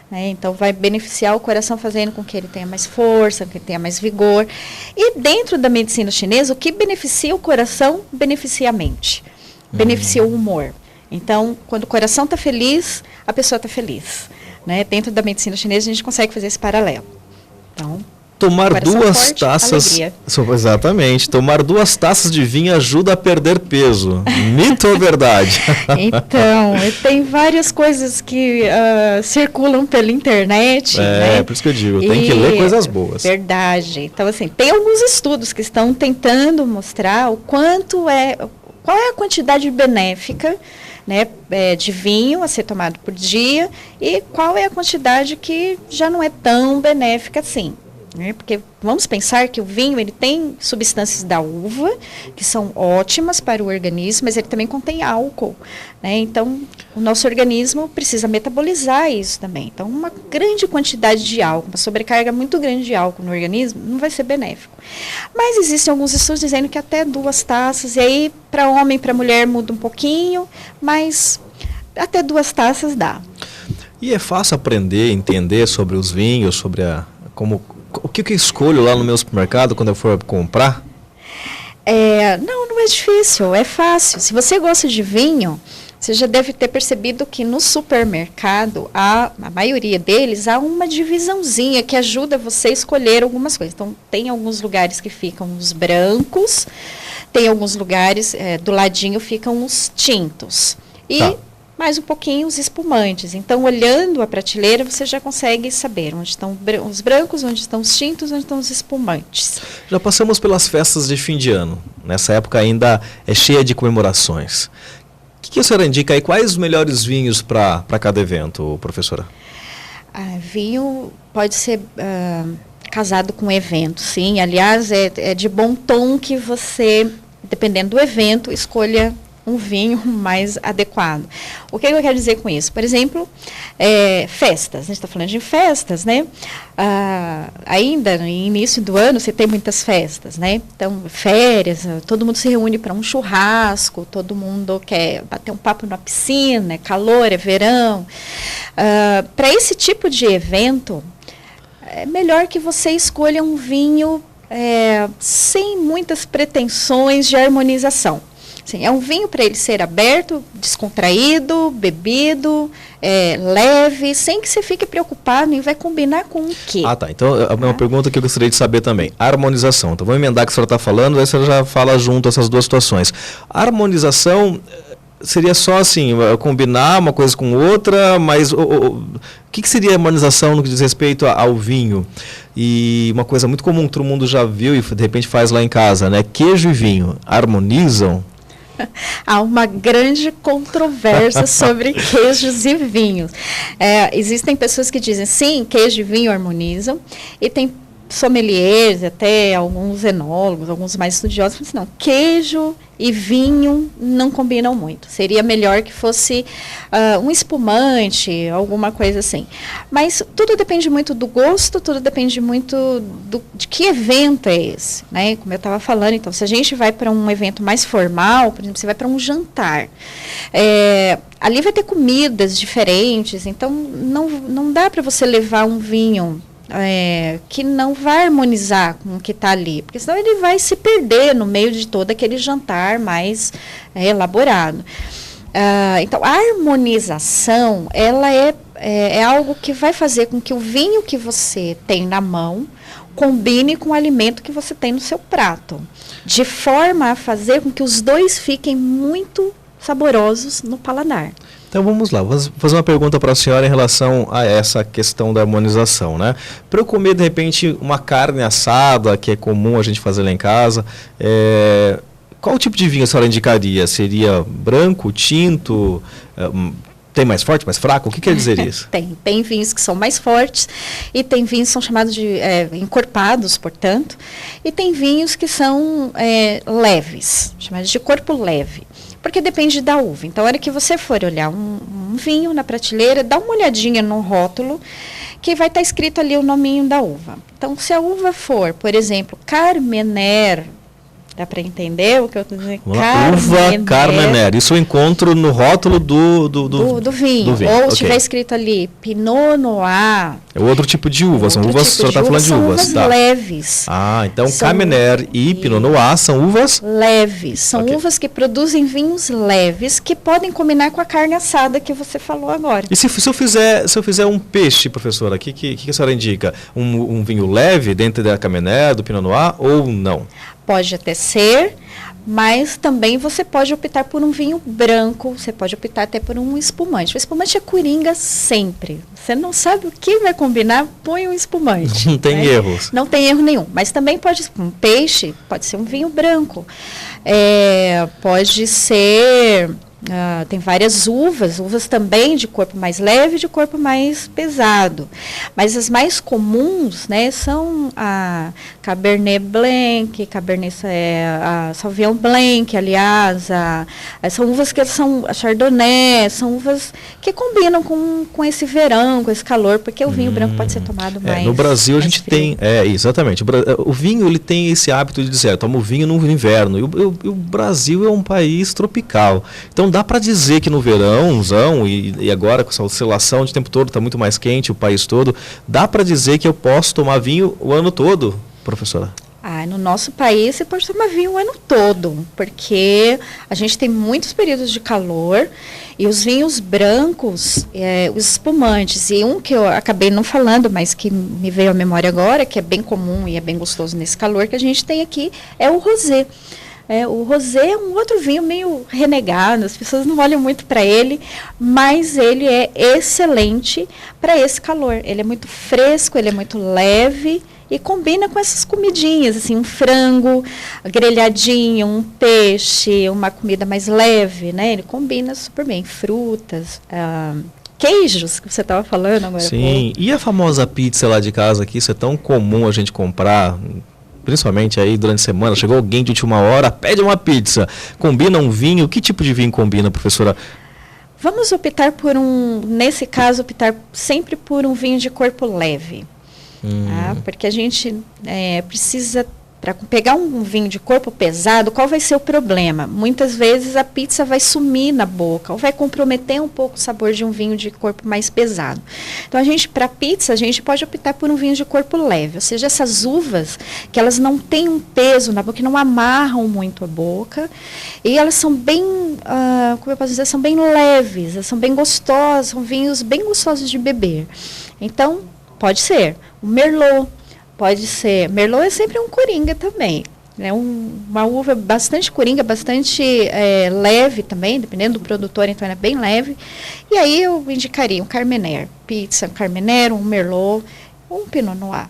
Então, vai beneficiar o coração fazendo com que ele tenha mais força, que ele tenha mais vigor. E dentro da medicina chinesa, o que beneficia o coração, beneficia a mente. Beneficia o humor. Então, quando o coração está feliz, a pessoa está feliz. Dentro da medicina chinesa, a gente consegue fazer esse paralelo. Então, tomar duas forte, taças... alegria. Exatamente. Tomar 2 taças de vinho ajuda a perder peso. Mito ou verdade? Então, tem várias coisas que circulam pela internet. Por isso que eu digo, tem que ler coisas boas. Verdade. Então, assim, tem alguns estudos que estão tentando mostrar qual é a quantidade benéfica, né, de vinho a ser tomado por dia e qual é a quantidade que já não é tão benéfica assim. Porque vamos pensar que o vinho ele tem substâncias da uva que são ótimas para o organismo, mas ele também contém álcool, né? Então, o nosso organismo precisa metabolizar isso também. Então, uma grande quantidade de álcool, uma sobrecarga muito grande de álcool no organismo não vai ser benéfico. Mas existem alguns estudos dizendo que até 2 taças, e aí para homem e para mulher muda um pouquinho, mas até 2 taças dá. E é fácil aprender, entender sobre os vinhos, sobre o que eu escolho lá no meu supermercado quando eu for comprar? Não é difícil, é fácil. Se você gosta de vinho, você já deve ter percebido que no supermercado, a maioria deles, há uma divisãozinha que ajuda você a escolher algumas coisas. Então, tem alguns lugares que ficam os brancos, tem alguns lugares, do ladinho ficam os tintos. E mais um pouquinho os espumantes. Então, olhando a prateleira, você já consegue saber onde estão os brancos, onde estão os tintos, onde estão os espumantes. Já passamos pelas festas de fim de ano. Nessa época ainda é cheia de comemorações. O que a senhora indica aí? Quais os melhores vinhos para cada evento, professora? Vinho pode ser casado com evento, sim. Aliás, é de bom tom que você, dependendo do evento, escolha um vinho mais adequado. O que eu quero dizer com isso? Por exemplo, festas. A gente está falando de festas, né? Ainda no início do ano você tem muitas festas, né? Então, férias, todo mundo se reúne para um churrasco, todo mundo quer bater um papo na piscina, é calor, é verão. Para esse tipo de evento, é melhor que você escolha um vinho sem muitas pretensões de harmonização. Assim, é um vinho para ele ser aberto, descontraído, bebido, leve, sem que você fique preocupado em vai combinar com o quê. Tá. Então, é uma pergunta que eu gostaria de saber também. Harmonização. Então, vamos emendar o que a senhora está falando, aí a senhora já fala junto essas duas situações. A harmonização seria só assim, combinar uma coisa com outra, mas o que seria harmonização no que diz respeito ao vinho? E uma coisa muito comum que todo mundo já viu e de repente faz lá em casa, né? Queijo e vinho harmonizam? Há uma grande controvérsia sobre queijos e vinhos. Existem pessoas que dizem, sim, queijo e vinho harmonizam, e tem sommeliers, até alguns enólogos, alguns mais estudiosos, mas não, queijo e vinho não combinam muito. Seria melhor que fosse um espumante, alguma coisa assim. Mas tudo depende muito do gosto, tudo depende muito de que evento é esse, né? Como eu estava falando, então, se a gente vai para um evento mais formal, por exemplo, você vai para um jantar, ali vai ter comidas diferentes, então não dá para você levar um vinho que não vai harmonizar com o que está ali, porque senão ele vai se perder no meio de todo aquele jantar mais elaborado. Então, a harmonização, ela é algo que vai fazer com que o vinho que você tem na mão combine com o alimento que você tem no seu prato, de forma a fazer com que os dois fiquem muito saborosos no paladar. Então vamos lá, vou fazer uma pergunta para a senhora em relação a essa questão da harmonização, né? Para eu comer de repente uma carne assada, que é comum a gente fazer lá em casa, qual tipo de vinho a senhora indicaria? Seria branco, tinto, tem mais forte, mais fraco? O que quer dizer isso? Tem vinhos que são mais fortes e tem vinhos que são chamados de encorpados, portanto, e tem vinhos que são leves, chamados de corpo leve. Porque depende da uva. Então, a hora que você for olhar um vinho na prateleira, dá uma olhadinha no rótulo, que vai estar escrito ali o nominho da uva. Então, se a uva for, por exemplo, Carmenère, dá para entender o que eu estou dizendo? Uva Carmenère. Isso eu encontro no rótulo do vinho. Ou se tiver escrito ali Pinot Noir. É outro tipo de uva. São uvas, tipo a senhora está falando de uvas. São uvas leves. Então Carmenère e Pinot Noir são uvas? Leves. São uvas que produzem vinhos leves, que podem combinar com a carne assada que você falou agora. E se eu fizer um peixe, professora, o que a senhora indica? Um vinho leve dentro da Carmenère, do Pinot Noir ou não? Pode até ser, mas também você pode optar por um vinho branco, você pode optar até por um espumante. O espumante é coringa sempre. Você não sabe o que vai combinar, põe um espumante. Não tem erros. Não tem erro nenhum. Mas também pode ser um peixe, pode ser um vinho branco. Pode ser... tem várias uvas também de corpo mais leve e de corpo mais pesado. Mas as mais comuns, né, são a Cabernet Blanc, a Sauvignon Blanc, aliás, são uvas que são a Chardonnay, são uvas que combinam com esse verão, com esse calor, porque o vinho branco pode ser tomado mais. No Brasil a gente tem, exatamente, o vinho ele tem esse hábito de dizer, toma o vinho no inverno, e o Brasil é um país tropical, então dá para dizer que no verãozão e agora com essa oscilação de tempo todo, está muito mais quente o país todo, dá para dizer que eu posso tomar vinho o ano todo, professora? No nosso país você pode tomar vinho o ano todo, porque a gente tem muitos períodos de calor e os vinhos brancos, os espumantes, e um que eu acabei não falando, mas que me veio à memória agora, que é bem comum e é bem gostoso nesse calor que a gente tem aqui, é o rosé. O rosé é um outro vinho meio renegado, as pessoas não olham muito para ele, mas ele é excelente para esse calor. Ele é muito fresco, ele é muito leve e combina com essas comidinhas, assim, um frango grelhadinho, um peixe, uma comida mais leve, né? Ele combina super bem, frutas, queijos, que você estava falando agora. Sim, e a famosa pizza lá de casa aqui, isso é tão comum a gente comprar... principalmente aí durante a semana, chegou alguém de última hora, pede uma pizza, combina um vinho, que tipo de vinho combina, professora? Vamos optar nesse caso, optar sempre por um vinho de corpo leve. Tá? Porque a gente precisa, para pegar um vinho de corpo pesado, qual vai ser o problema? Muitas vezes a pizza vai sumir na boca, ou vai comprometer um pouco o sabor de um vinho de corpo mais pesado. Então, para pizza, a gente pode optar por um vinho de corpo leve, ou seja, essas uvas, que elas não têm um peso na boca, que não amarram muito a boca, e elas são bem, como eu posso dizer, são bem leves, elas são bem gostosas, são vinhos bem gostosos de beber. Então, pode ser o Merlot. Pode ser. Merlot é sempre um coringa também. É uma uva bastante coringa, bastante leve também, dependendo do produtor, então ela é bem leve. E aí eu indicaria um Carmenère. Pizza, um Carmenère, um Merlot, um Pinot Noir.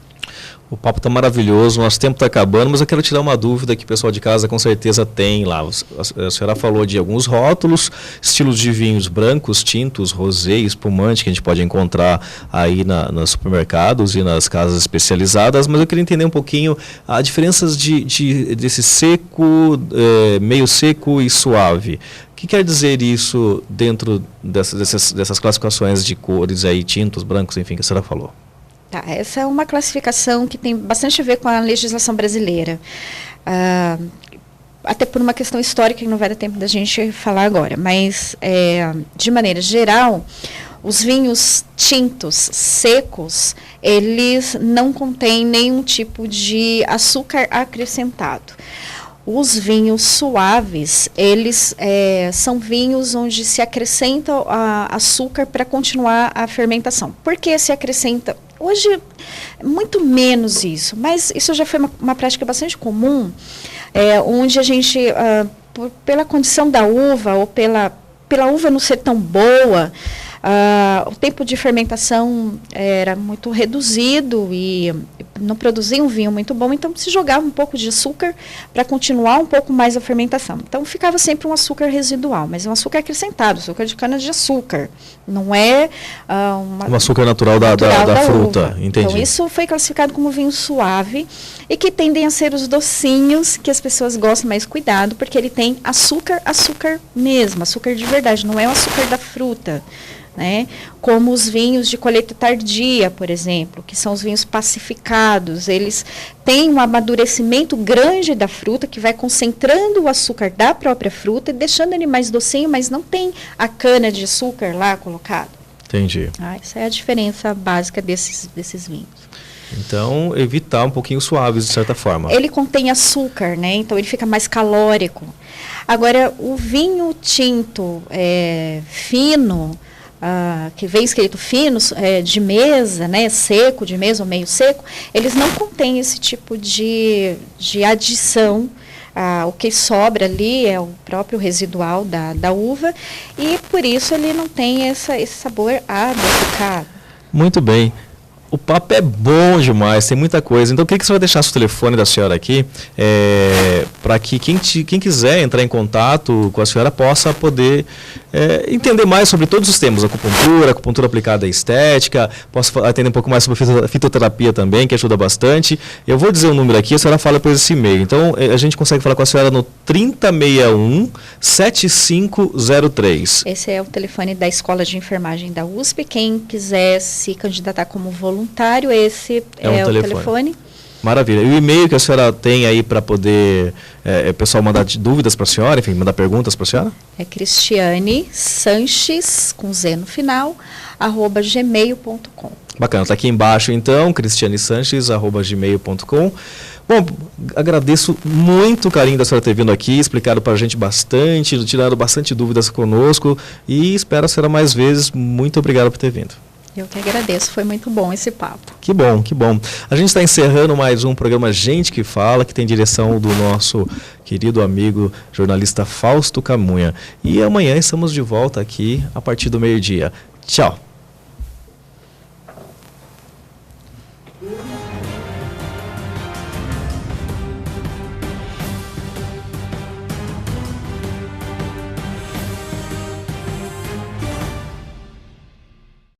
O papo está maravilhoso, nosso tempo está acabando, mas eu quero tirar uma dúvida que o pessoal de casa com certeza tem lá. A senhora falou de alguns rótulos, estilos de vinhos brancos, tintos, rosé, espumante, que a gente pode encontrar aí nos supermercados e nas casas especializadas, mas eu queria entender um pouquinho as diferenças desse seco, meio seco e suave. O que quer dizer isso dentro dessas classificações de cores aí, tintos, brancos, enfim, que a senhora falou? Tá, essa é uma classificação que tem bastante a ver com a legislação brasileira. Até por uma questão histórica que não vai dar tempo da gente falar agora, mas de maneira geral, os vinhos tintos secos, eles não contêm nenhum tipo de açúcar acrescentado. Os vinhos suaves, eles são vinhos onde se acrescenta açúcar para continuar a fermentação. Por que se acrescenta? Hoje, muito menos isso, mas isso já foi uma prática bastante comum, onde a gente, pela condição da uva, ou pela uva não ser tão boa, o tempo de fermentação era muito reduzido e não produzia um vinho muito bom, então se jogava um pouco de açúcar para continuar um pouco mais a fermentação. Então ficava sempre um açúcar residual, mas um açúcar acrescentado, açúcar de cana-de-açúcar. Não é um açúcar natural da fruta, uva. Entendi. Então isso foi classificado como vinho suave e que tendem a ser os docinhos que as pessoas gostam, mais cuidado, porque ele tem açúcar mesmo, açúcar de verdade, não é o açúcar da fruta. Né? Como os vinhos de colheita tardia, por exemplo, que são os vinhos pacificados, eles têm um amadurecimento grande da fruta, que vai concentrando o açúcar da própria fruta e deixando ele mais docinho, mas não tem a cana de açúcar lá colocado. Entendi. Essa é a diferença básica desses vinhos. Então, evitar um pouquinho suaves, de certa forma. Ele contém açúcar, né? Então ele fica mais calórico. Agora, o vinho tinto fino, que vem escrito finos, de mesa, né, seco, de mesa ou meio seco, eles não contêm esse tipo de adição. O que sobra ali é o próprio residual da uva e por isso ele não tem esse sabor adocicado. Muito bem. O papo é bom demais, tem muita coisa. Então, eu queria que você vai deixar o telefone da senhora aqui, para que quem quiser entrar em contato com a senhora possa poder entender mais sobre todos os temas, acupuntura aplicada à estética, possa atender um pouco mais sobre fitoterapia também, que ajuda bastante. Eu vou dizer o número aqui, a senhora fala depois esse e-mail. Então, a gente consegue falar com a senhora no 3061-7503. Esse é o telefone da Escola de Enfermagem da USP. Quem quiser se candidatar como voluntário, esse é o telefone. Maravilha. E o e-mail que a senhora tem aí para poder o pessoal mandar dúvidas para a senhora, enfim, mandar perguntas para a senhora? É Cristiane Sanches, com Z no final, @gmail.com. Bacana, está aqui embaixo então, cristianesanches@gmail.com. Bom, agradeço muito o carinho da senhora ter vindo aqui, explicado para a gente bastante, tirado bastante dúvidas conosco e espero a senhora mais vezes. Muito obrigado por ter vindo. Eu que agradeço, foi muito bom esse papo. Que bom, que bom. A gente está encerrando mais um programa Gente que Fala, que tem direção do nosso querido amigo jornalista Fausto Camunha. E amanhã estamos de volta aqui a partir do meio-dia. Tchau.